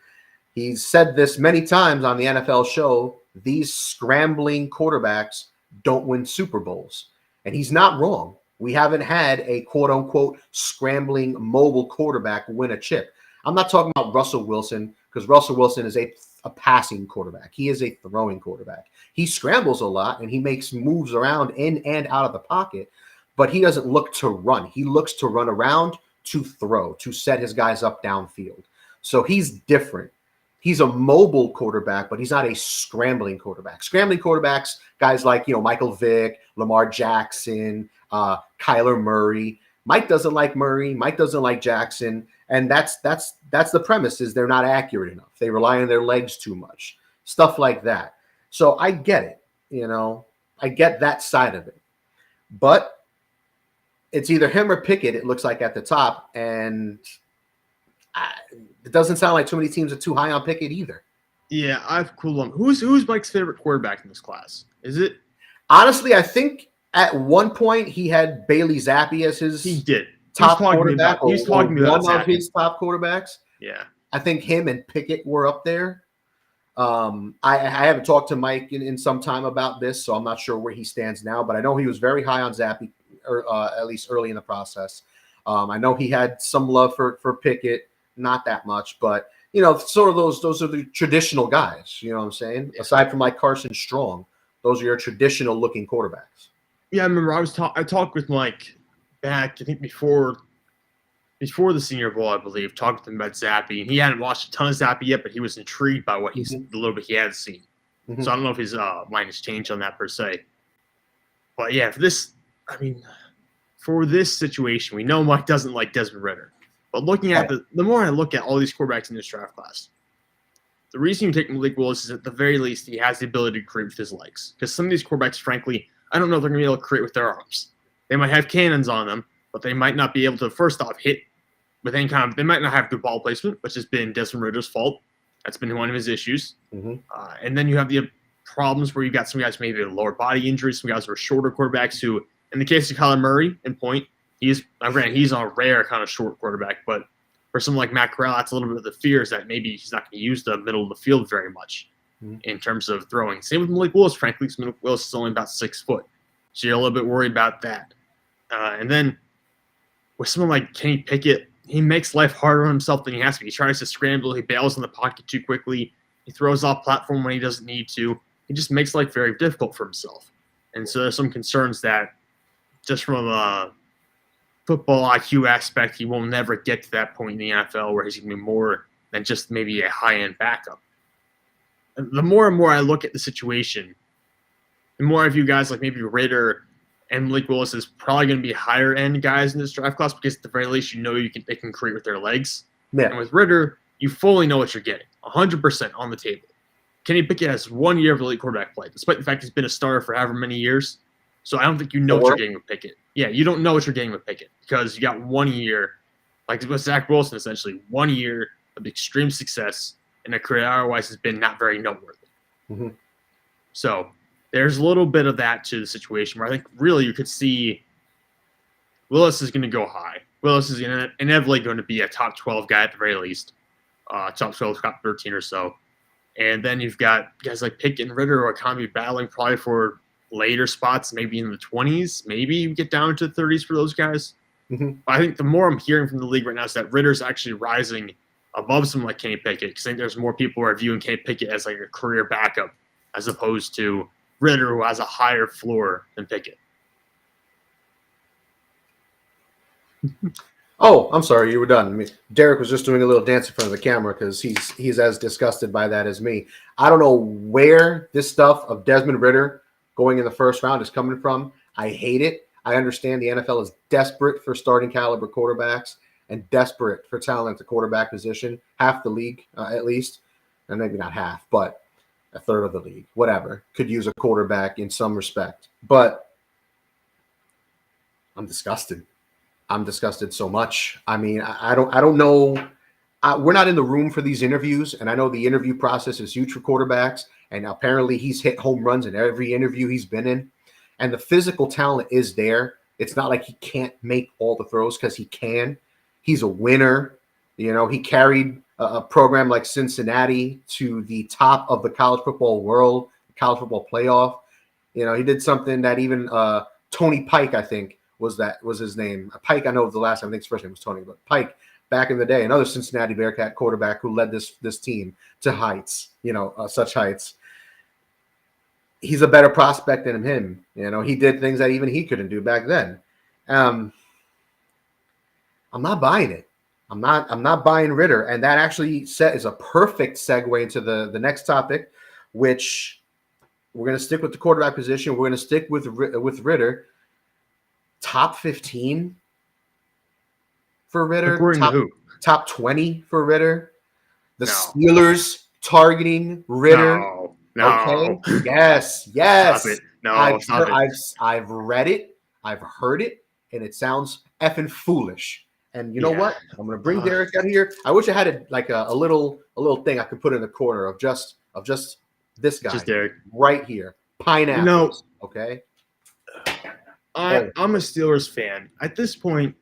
he's said this many times on the NFL show, these scrambling quarterbacks don't win Super Bowls. And he's not wrong. We haven't had a quote-unquote scrambling mobile quarterback win a chip. I'm not talking about Russell Wilson, because Russell Wilson is a passing quarterback. He is a throwing quarterback. He scrambles a lot, and he makes moves around in and out of the pocket, but he doesn't look to run. He looks to run around, to throw, to set his guys up downfield. So he's different. He's a mobile quarterback, but he's not a scrambling quarterback. Scrambling quarterbacks, guys like, Michael Vick, Lamar Jackson, Kyler Murray. Mike doesn't like Murray. Mike doesn't like Jackson. And that's the premise, is they're not accurate enough. They rely on their legs too much. Stuff like that. So I get it. I get that side of it. But it's either him or Pickett, it looks like, at the top. And it doesn't sound like too many teams are too high on Pickett either. Yeah, I've cooled him. Who's Mike's favorite quarterback in this class? Is it? Honestly, I think at one point he had Bailey Zappi as his top quarterback. He's talking about one of his top quarterbacks. Yeah. I think him and Pickett were up there. I haven't talked to Mike in some time about this, so I'm not sure where he stands now, but I know he was very high on Zappi, or at least early in the process. I know he had some love for Pickett, not that much, but sort of those are the traditional guys. You know what I'm saying? Yeah. Aside from like Carson Strong, those are your traditional looking quarterbacks. Yeah, I remember I talked with Mike back, I think before the Senior Bowl, I believe, talked with him about Zappi, and he hadn't watched a ton of Zappi yet, but he was intrigued by what the little bit he had seen. Mm-hmm. So I don't know if his mind has changed on that per se. But yeah, for this situation, we know Mike doesn't like Desmond Ridder. But looking at the more I look at all these quarterbacks in this draft class, the reason you take Malik Willis is at the very least he has the ability to create with his legs. Because some of these quarterbacks, frankly, I don't know if they're going to be able to create with their arms. They might have cannons on them, but they might not be able to, first off, hit with any kind of – they might not have good ball placement, which has been Desmond Ridder's fault. That's been one of his issues. Mm-hmm. And then you have the problems where you've got some guys maybe with lower body injuries, some guys who are shorter quarterbacks who, in the case of Kyler Murray and Point, he's a rare kind of short quarterback, but for someone like Matt Corral, that's a little bit of the fear is that maybe he's not going to use the middle of the field very much in terms of throwing. Same with Malik Willis, frankly, because Malik Willis is only about 6 foot. So you're a little bit worried about that. And then with someone like Kenny Pickett, he makes life harder on himself than he has to be. He tries to scramble. He bails in the pocket too quickly. He throws off platform when he doesn't need to. He just makes life very difficult for himself. And so there's some concerns that just from a football IQ aspect, he will never get to that point in the NFL where he's going to be more than just maybe a high-end backup. And the more and more I look at the situation, the more I view guys like maybe Ridder and Malik Willis is probably going to be higher-end guys in this draft class because at the very least you know they can create with their legs. Yeah. And with Ridder, you fully know what you're getting, 100% on the table. Kenny Pickett has 1 year of elite quarterback play, despite the fact he's been a starter for however many years. So I don't think you know what you're getting with Pickett. Yeah, you don't know what you're getting with Pickett because you got 1 year, like with Zach Wilson, essentially 1 year of extreme success, and a career otherwise has been not very noteworthy. Mm-hmm. So there's a little bit of that to the situation where I think really you could see Willis is going to go high. Willis is inevitably going to be a top 12 guy at the very least, top 12, top 13 or so. And then you've got guys like Pickett and Ridder who are kind of be battling probably for later spots, maybe in the 20s, maybe you get down to the 30s for those guys. Mm-hmm. I think the more I'm hearing from the league right now is that Ridder's actually rising above someone like Kenny Pickett because I think there's more people who are viewing Kenny Pickett as like a career backup as opposed to Ridder who has a higher floor than Pickett. Oh, I'm sorry, you were done. I mean, Derek was just doing a little dance in front of the camera because he's as disgusted by that as me. I don't know where this stuff of Desmond Ridder going in the first round is coming from. I hate it. I understand the NFL is desperate for starting caliber quarterbacks and desperate for talent at the quarterback position. Half the league, at least, and maybe not half, but a third of the league, whatever, could use a quarterback in some respect. But I'm disgusted. I'm disgusted so much. I mean, I don't know. We're not in the room for these interviews, and I know the interview process is huge for quarterbacks, and apparently he's hit home runs in every interview he's been in, and the physical talent is there. It's not like he can't make all the throws because he can. He's a winner. You know, he carried a program like Cincinnati to the top of the college football world, college football playoff. You know, he did something that even Tony Pike, I think, was his name. Pike, I know the last time, I think his first name was Tony, but Pike back in the day, another Cincinnati Bearcat quarterback who led this team to heights, such heights. He's a better prospect than him. You know, he did things that even he couldn't do back then. I'm not buying it. I'm not buying Ridder, and that actually is a perfect segue into the next topic, which we're going to stick with the quarterback position. We're going to stick with Ridder. Top 15 for Ridder. According to who? Top 20 for Ridder. The Steelers targeting Ridder. No. Okay. Yes. Stop it. No, I've read it. I've heard it, and it sounds effing foolish. And you know what? I'm gonna bring Derek out here. I wish I had a little thing I could put in the corner of just this guy. Just Derek. Right here. Pineapples. No. Okay. I'm a Steelers fan. At this point,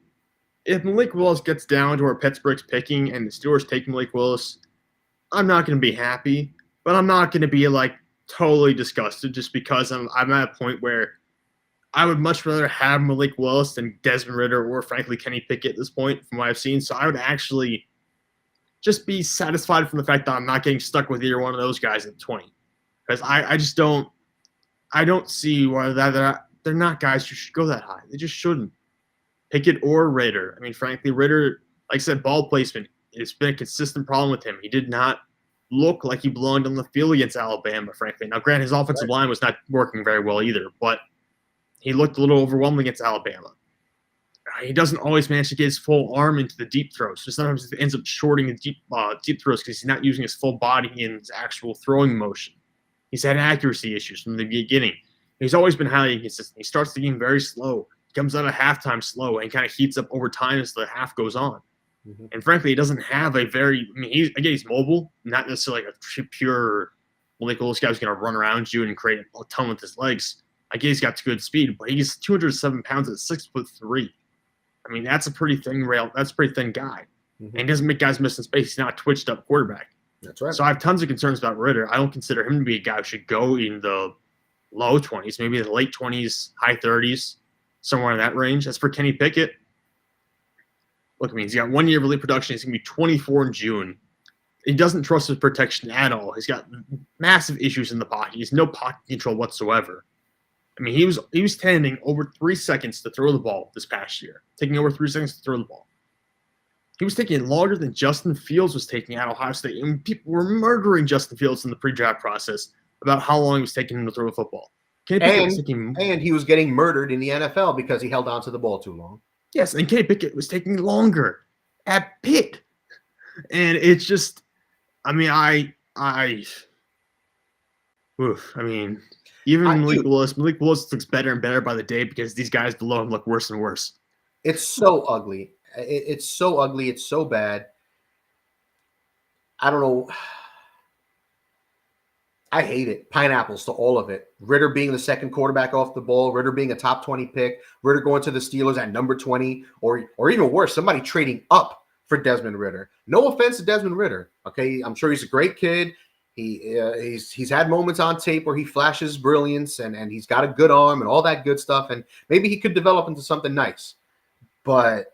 if Malik Willis gets down to where Pittsburgh's picking and the Steelers take Malik Willis, I'm not going to be happy, but I'm not going to be totally disgusted just because I'm at a point where I would much rather have Malik Willis than Desmond Ridder or frankly Kenny Pickett at this point from what I've seen. So I would actually just be satisfied from the fact that I'm not getting stuck with either one of those guys at 20 because I just don't see why they're not guys who should go that high. They just shouldn't. Pickett or Ridder. I mean, frankly, Ridder, like I said, ball placement, it's been a consistent problem with him. He did not look like he belonged on the field against Alabama, frankly. Now, granted, his offensive line was not working very well either, but he looked a little overwhelmed against Alabama. He doesn't always manage to get his full arm into the deep throws. So sometimes it ends up shorting the deep throws because he's not using his full body in his actual throwing motion. He's had accuracy issues from the beginning. He's always been highly inconsistent. He starts the game very slow. He comes out of halftime slow and kind of heats up over time as the half goes on. Mm-hmm. And frankly, he doesn't have a very – I mean, he's mobile, not necessarily like a pure – well, like, this guy's going to run around you and create a ton with his legs. I guess he's got good speed, but he's 207 pounds at 6'3". I mean, that's a pretty thin rail. That's a pretty thin guy. Mm-hmm. And he doesn't make guys miss in space. He's not a twitched up quarterback. That's right. So I have tons of concerns about Ridder. I don't consider him to be a guy who should go in the low 20s, maybe the late 20s, high 30s, somewhere in that range. As for Kenny Pickett, look, I mean, he's got 1 year of elite production. He's going to be 24 in June. He doesn't trust his protection at all. He's got massive issues in the pocket. He has no pocket control whatsoever. I mean, he was standing over 3 seconds to throw the ball this past year, taking over 3 seconds to throw the ball. He was taking longer than Justin Fields was taking at Ohio State. And people were murdering Justin Fields in the pre-draft process about how long it was taking him to throw the football. And he was getting murdered in the NFL because he held on to the ball too long. Yes, and Kenny Pickett was taking longer at Pitt. And it's just, I mean, even Malik Willis looks better and better by the day because these guys below him look worse and worse. It's so ugly. It's so ugly. It's so bad. I don't know. I hate it. Pineapples to all of it. Ridder being the second quarterback off the ball. Ridder being a top 20 pick. Ridder going to the Steelers at number 20. Or even worse, somebody trading up for Desmond Ridder. No offense to Desmond Ridder. Okay, I'm sure he's a great kid. He's had moments on tape where he flashes brilliance and he's got a good arm and all that good stuff. And maybe he could develop into something nice. But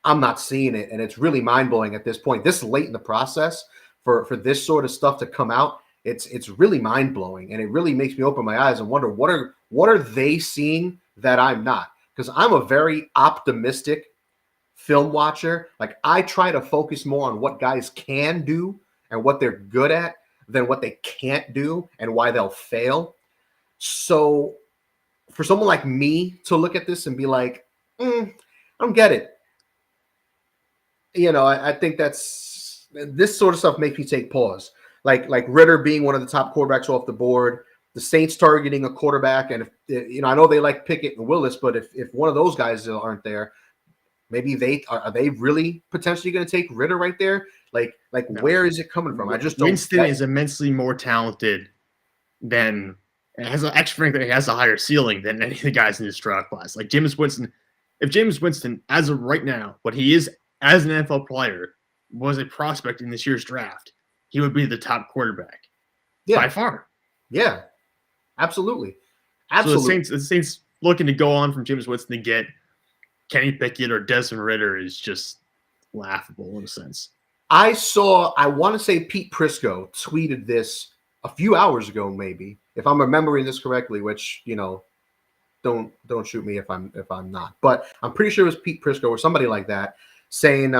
I'm not seeing it, and it's really mind-blowing at this point. This late in the process for this sort of stuff to come out, it's really mind-blowing, and it really makes me open my eyes and wonder what are they seeing that I'm not? Because I'm a very optimistic film watcher. Like, I try to focus more on what guys can do and what they're good at than what they can't do and why they'll fail. So for someone like me to look at this and be like, I don't get it. You know, I think this sort of stuff makes me take pause. Like Ridder being one of the top quarterbacks off the board, the Saints targeting a quarterback, and if, I know they like Pickett and Willis, but if one of those guys aren't there, maybe are they really potentially going to take Ridder right there? Like no. Where is it coming from? I just don't. Winston is immensely more talented than frankly has a higher ceiling than any of the guys in this draft class. Like Jameis Winston, if Jameis Winston, as of right now, what he is as an NFL player, was a prospect in this year's draft, he would be the top quarterback by far. Yeah, absolutely. So the Saints looking to go on from Jameis Winston to get Kenny Pickett or Desmond Ridder is just laughable in a sense. I want to say Pete Prisco tweeted this a few hours ago, maybe, if I'm remembering this correctly, which, don't shoot me if I'm not. But I'm pretty sure it was Pete Prisco or somebody like that saying,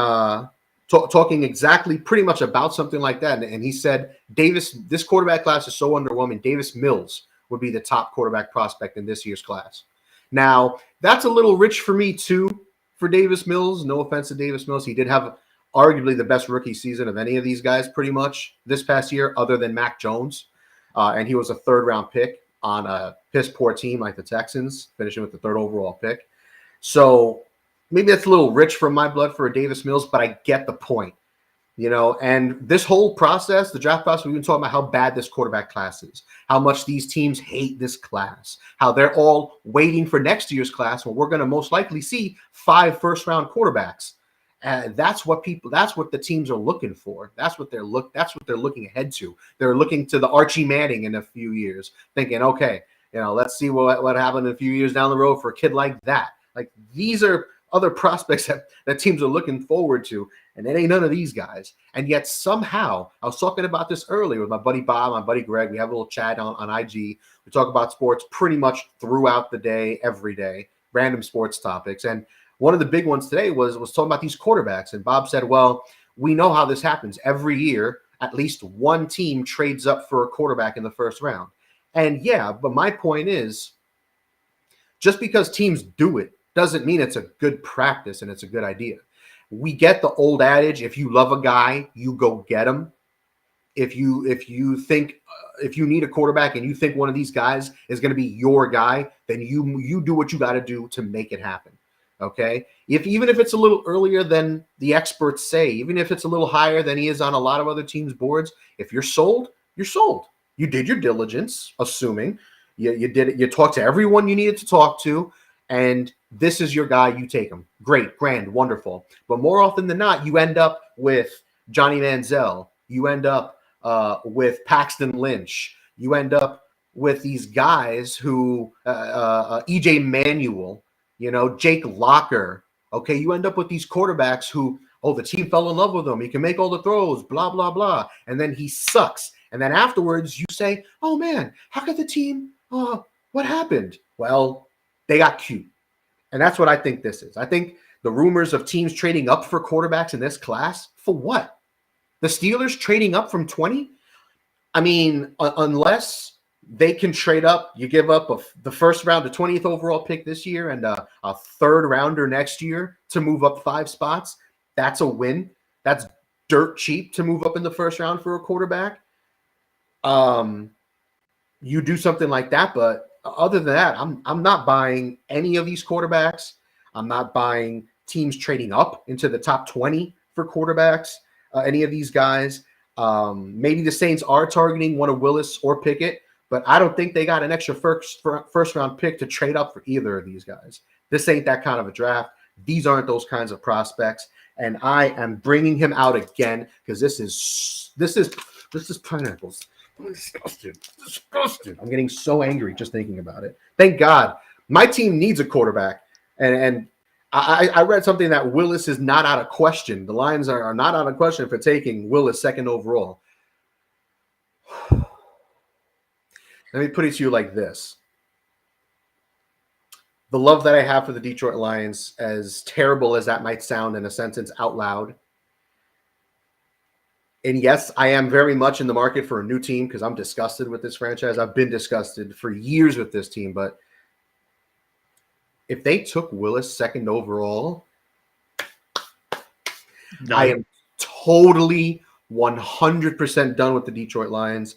talking exactly pretty much about something like that. And he said, this quarterback class is so underwhelming. Davis Mills would be the top quarterback prospect in this year's class. Now, that's a little rich for me, too, for Davis Mills. No offense to Davis Mills. He did have arguably the best rookie season of any of these guys pretty much this past year, other than Mac Jones. And he was a third-round pick on a piss-poor team like the Texans, finishing with the third overall pick. So maybe that's a little rich for my blood for a Davis Mills, but I get the point. And this whole process, the draft process, we've been talking about how bad this quarterback class is, how much these teams hate this class, how they're all waiting for next year's class when we're going to most likely see 5 first-round quarterbacks. That's what the teams are looking for. That's what they're looking ahead to. They're looking to the Archie Manning in a few years, thinking, okay, let's see what happened in a few years down the road for a kid like that. Like, these are other prospects that teams are looking forward to, and it ain't none of these guys. And yet somehow, I was talking about this earlier with my buddy Bob, my buddy Greg. We have a little chat on IG. We talk about sports pretty much throughout the day, every day, random sports topics. And one of the big ones today was talking about these quarterbacks. And Bob said, well, we know how this happens. Every year, at least one team trades up for a quarterback in the first round. And yeah, but my point is, just because teams do it doesn't mean it's a good practice and it's a good idea. We get the old adage, if you love a guy, you go get him. if you think if you need a quarterback and you think one of these guys is going to be your guy, then you do what you got to do to make it happen. Okay, even if it's a little earlier than the experts say, even if it's a little higher than he is on a lot of other teams' boards, if you're sold, you're sold. You did your diligence, assuming you did it. You talked to everyone you needed to talk to, and this is your guy. You take him. Great, grand, wonderful. But more often than not, you end up with Johnny Manziel. You end up with Paxton Lynch. You end up with these guys who EJ Manuel. Jake Locker. Okay, you end up with these quarterbacks who, the team fell in love with him. He can make all the throws, blah, blah, blah. And then he sucks. And then afterwards you say, oh, man, how could the team, what happened? Well, they got cute. And that's what I think this is. I think the rumors of teams trading up for quarterbacks in this class, for what? The Steelers trading up from 20? I mean, unless they can trade up. You give up the first round, the 20th overall pick this year, and a third rounder next year to move up 5 spots. That's a win. That's dirt cheap to move up in the first round for a quarterback. You do something like that, but other than that, I'm not buying any of these quarterbacks. I'm not buying teams trading up into the top 20 for quarterbacks. Any of these guys. Maybe the Saints are targeting one of Willis or Pickett. But I don't think they got an extra first round pick to trade up for either of these guys. This ain't that kind of a draft. These aren't those kinds of prospects. And I am bringing him out again because this is pineapples. Disgusting. I'm getting so angry just thinking about it. Thank God. My team needs a quarterback. And I read something that Willis is not out of question. The Lions are not out of question for taking Willis second overall. Let me put it to you like this. The love that I have for the Detroit Lions, as terrible as that might sound in a sentence out loud, and yes, I am very much in the market for a new team because I'm disgusted with this franchise. I've been disgusted for years with this team, but if they took Willis second overall, I am totally 100% done with the Detroit Lions.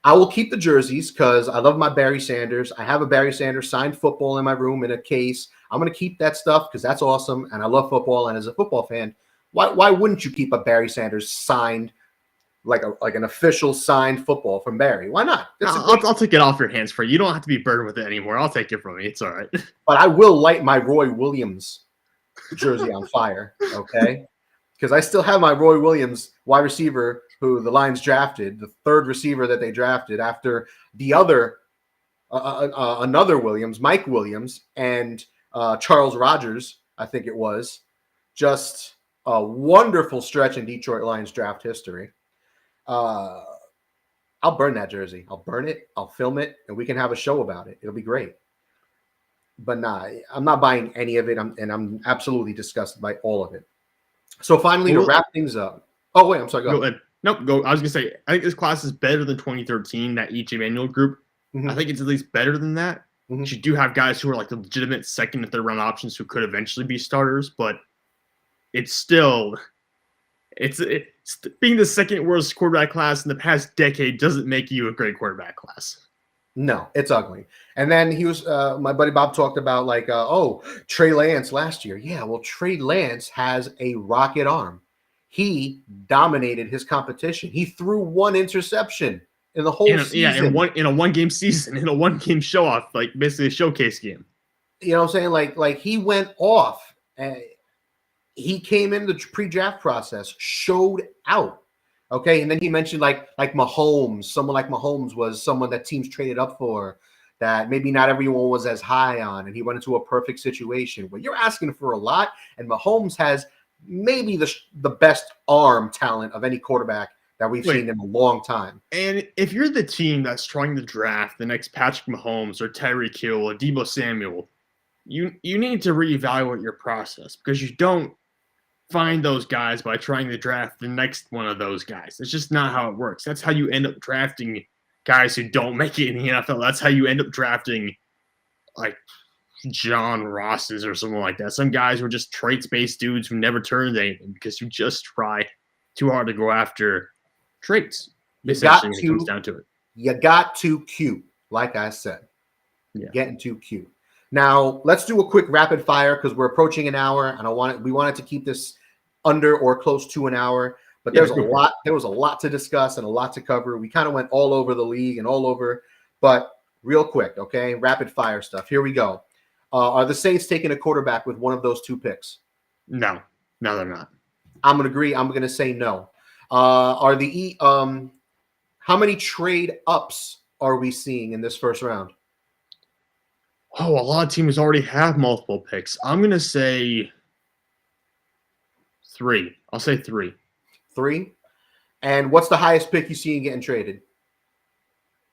I will keep the jerseys because I love my Barry Sanders. I have a Barry Sanders signed football in my room in a case. I'm going to keep that stuff because that's awesome, and I love football. And as a football fan, why wouldn't you keep a Barry Sanders signed, like an official signed football from Barry? Why not? I'll take it off your hands for you. You don't have to be burdened with it anymore. I'll take it from you. It's all right. But I will light my Roy Williams jersey on fire, okay? Because I still have my Roy Williams wide receiver who the Lions drafted, the third receiver that they drafted after the other, another Williams, Mike Williams, and Charles Rogers, I think it was. Just a wonderful stretch in Detroit Lions draft history. I'll burn that jersey. I'll burn it. I'll film it, and we can have a show about it. It'll be great. But nah, I'm not buying any of it, and I'm absolutely disgusted by all of it. So finally, to wrap things up. Oh, wait, I'm sorry. Go ahead. Nope, go. I was going to say, I think this class is better than 2013, that EJ Manuel group. Mm-hmm. I think it's at least better than that. Mm-hmm. You do have guys who are like the legitimate second and third round options who could eventually be starters, but it's still it's being the second worst quarterback class in the past decade doesn't make you a great quarterback class. No, it's ugly. And then he was my buddy Bob talked about Trey Lance last year. Yeah, well, Trey Lance has a rocket arm. He dominated his competition. He threw one interception in the whole season. Yeah, in a one-game season, in a one-game show-off, like basically a showcase game. You know what I'm saying? Like he went off. He came in the pre-draft process, showed out. Okay, and then he mentioned like Mahomes. Someone like Mahomes was someone that teams traded up for that maybe not everyone was as high on, and he went into a perfect situation. Well, you're asking for a lot, and Mahomes has maybe the best arm talent of any quarterback that we've seen in a long time. And if you're the team that's trying to draft the next Patrick Mahomes or Tyreek Hill or Deebo Samuel, you need to reevaluate your process because you don't find those guys by trying to draft the next one of those guys. It's just not how it works. That's how you end up drafting guys who don't make it in the NFL. That's how you end up drafting like John Rosses or someone like that. Some guys were just traits-based dudes who never turned anything because you just try too hard to go after traits. essentially when it comes down to it. You got too cute, like I said. Yeah. Getting too cute. Now, let's do a quick rapid fire because we're approaching an hour, and we wanted to keep this under or close to an hour. But there was a lot to discuss and a lot to cover. We kind of went all over the league and all over. But real quick, okay, rapid fire stuff. Here we go. Are the Saints taking a quarterback with one of those two picks? No, they're not. I'm going to agree. I'm going to say no. How many trade ups are we seeing in this first round? Oh, a lot of teams already have multiple picks. I'm going to say 3. I'll say 3. 3? And what's the highest pick you see getting traded?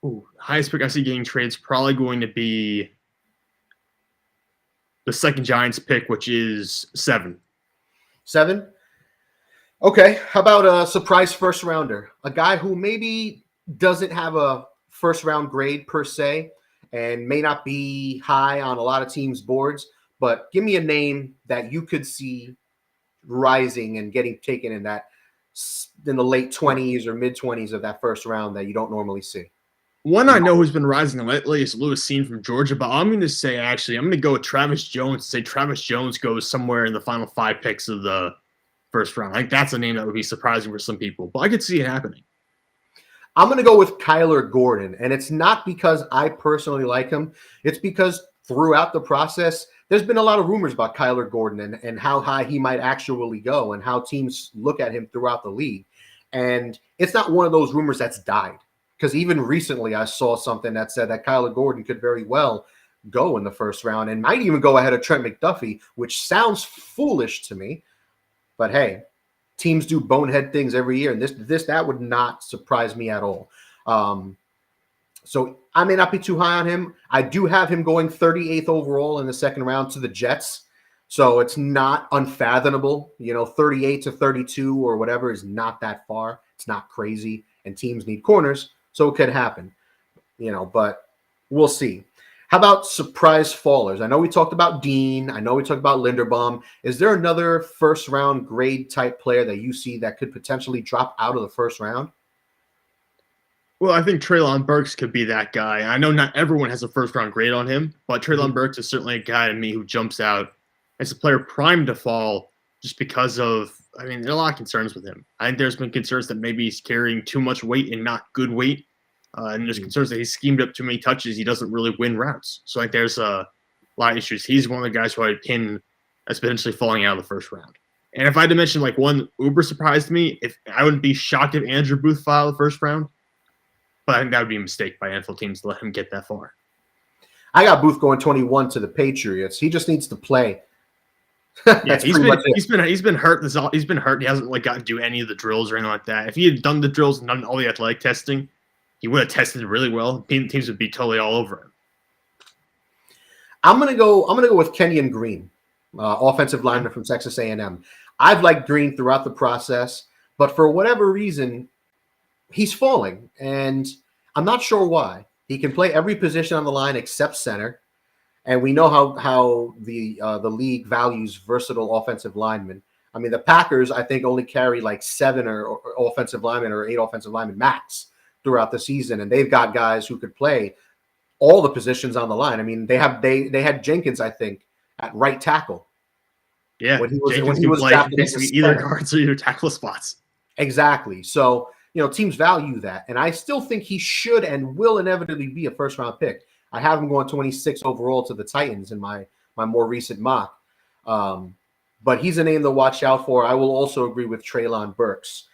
Ooh, highest pick I see getting traded is probably going to be the second Giants pick, which is 7. 7? Okay. How about a surprise first rounder? A guy who maybe doesn't have a first round grade per se and may not be high on a lot of teams' boards, but give me a name that you could see rising and getting taken in the late 20s or mid 20s of that first round that you don't normally see. One I know who's been rising lately is Lewis Cine from Georgia, but I'm going to go with Travis Jones. Say Travis Jones goes somewhere in the final 5 picks of the first round. I think that's a name that would be surprising for some people, but I could see it happening. I'm going to go with Kyler Gordon, and it's not because I personally like him. It's because throughout the process, there's been a lot of rumors about Kyler Gordon and how high he might actually go and how teams look at him throughout the league. And it's not one of those rumors that's died, because even recently I saw something that said that Kyler Gordon could very well go in the first round and might even go ahead of Trent McDuffie, which sounds foolish to me. But hey, teams do bonehead things every year, and that would not surprise me at all. So I may not be too high on him. I do have him going 38th overall in the second round to the Jets. So it's not unfathomable. 38 to 32 or whatever is not that far. It's not crazy, and teams need corners, so it could happen. But we'll see. How about surprise fallers? I know we talked about Dean. I know we talked about Linderbaum. Is there another first-round grade type player that you see that could potentially drop out of the first round? Well, I think Treylon Burks could be that guy. I know not everyone has a first-round grade on him, but Treylon Burks is certainly a guy to me who jumps out as a player primed to fall just because of, there are a lot of concerns with him. I think there's been concerns that maybe he's carrying too much weight and not good weight. And there's concerns that he's schemed up too many touches. He doesn't really win routes. So I think there's a lot of issues. He's one of the guys who I'd pin as potentially falling out of the first round. And if I had to mention one uber surprised me, I wouldn't be shocked if Andrew Booth fell the first round. But I think that would be a mistake by NFL teams to let him get that far. I got Booth going 21 to the Patriots. He just needs to play. Yeah, he's been hurt. He's been hurt. He hasn't gotten to do any of the drills or anything like that. If he had done the drills and done all the athletic testing, he would have tested really well. Teams would be totally all over him. I'm gonna go with Kenyon Green, offensive lineman from Texas A&M. I've liked Green throughout the process, but for whatever reason, he's falling, and I'm not sure why. He can play every position on the line except center, and we know how the league values versatile offensive linemen. The Packers, I think, only carry 7 or offensive linemen or 8 offensive linemen max throughout the season, and they've got guys who could play all the positions on the line. They had Jenkins, I think, at right tackle. Yeah, when he was drafted basically either guards or either tackle spots. Exactly. So teams value that, and I still think he should and will inevitably be a first round pick. I have him going 26 overall to the Titans in my more recent mock. But he's a name to watch out for. I will also agree with Treylon Burks.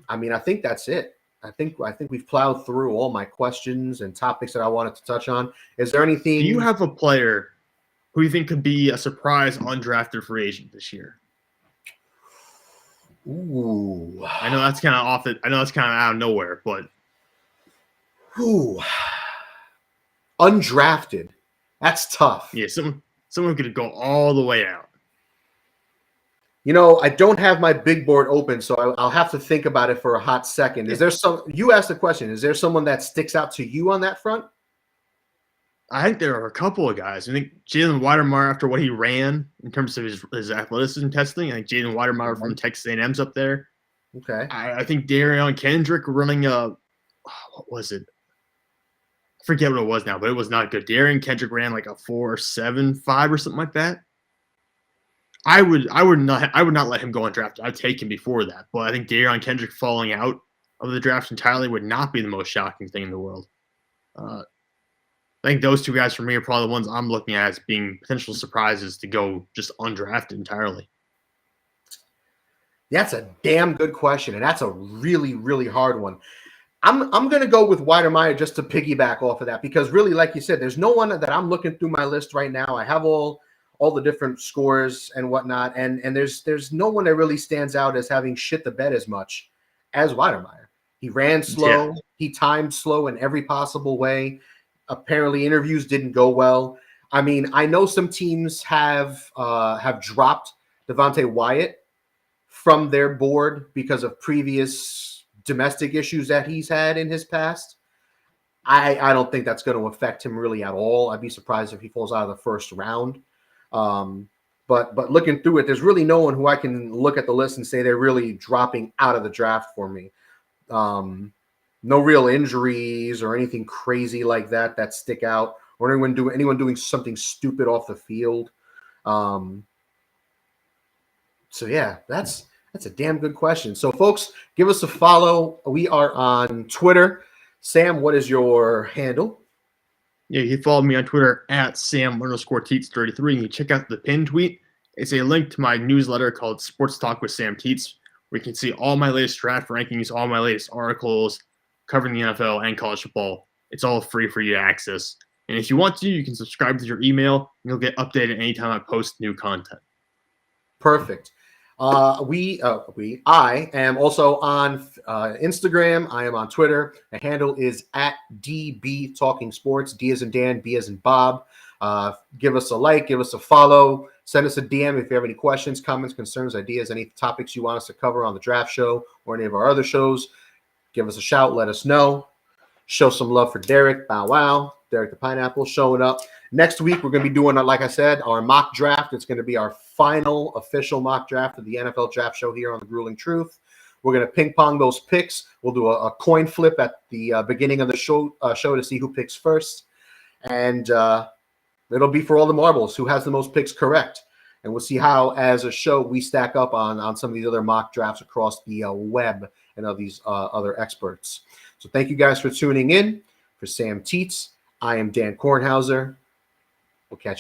I think that's it. I think we've plowed through all my questions and topics that I wanted to touch on. Is there anything? Do you have a player who you think could be a surprise undrafted free agent this year? Ooh, I know that's kind of out of nowhere, but undrafted. That's tough. Yeah, someone could go all the way out. I don't have my big board open, so I'll have to think about it for a hot second. Is there you asked the question, is there someone that sticks out to you on that front? I think there are a couple of guys. I think Jalen Weidemeyer, after what he ran in terms of his athleticism testing, I think Jalen Weidemeyer from Texas A&M's up there. Okay. I think Darion Kendrick running what was it? I forget what it was now, but it was not good. Darion Kendrick ran like a 4.75 or something like that. I would not let him go undrafted. I'd take him before that. But I think Darion Kendrick falling out of the draft entirely would not be the most shocking thing in the world. I think those two guys for me are probably the ones I'm looking at as being potential surprises to go just undrafted entirely. That's a damn good question, and that's a really, really hard one. I'm going to go with Weidermeyer just to piggyback off of that, because really, like you said, there's no one that I'm looking through my list right now. I have all the different scores and whatnot, and there's no one that really stands out as having shit the bed as much as Weidermeyer. He ran slow. Yeah. He timed slow in every possible way. Apparently, interviews didn't go well. I mean, I know some teams have dropped Devontae Wyatt from their board because of previous domestic issues that he's had in his past. I don't think that's going to affect him really at all. I'd be surprised if he falls out of the first round. But looking through it, there's really no one who I can look at the list and say they're really dropping out of the draft for me. No real injuries or anything crazy like that stick out, or anyone doing something stupid off the field. So yeah, that's a damn good question. So folks, give us a follow. We are on Twitter. Sam, what is your handle? Yeah, you can follow me on Twitter at Sam_Teets33, and you check out the pinned tweet. It's a link to my newsletter called Sports Talk with Sam Teets, where you can see all my latest draft rankings, all my latest articles covering the NFL and college football. It's all free for you to access. And if you want to, you can subscribe to your email, and you'll get updated anytime I post new content. Perfect. I am also on Instagram. I am on Twitter. The handle is at DB Talking Sports. D as in Dan, B as in Bob. Give us a like, give us a follow, send us a DM if you have any questions, comments, concerns, ideas, any topics you want us to cover on the draft show or any of our other shows. Give us a shout, let us know. Show some love for Derek. Bow wow. Derek the Pineapple showing up. Next week, we're going to be doing, like I said, our mock draft. It's going to be our final official mock draft of the NFL Draft Show here on The Grueling Truth. We're going to ping pong those picks. We'll do a coin flip at the beginning of the show to see who picks first. And it'll be for all the marbles, who has the most picks correct. And we'll see how, as a show, we stack up on some of these other mock drafts across the web and of these other experts. So thank you guys for tuning in. For Sam Teets, I am Dan Kornhauser. We'll catch you.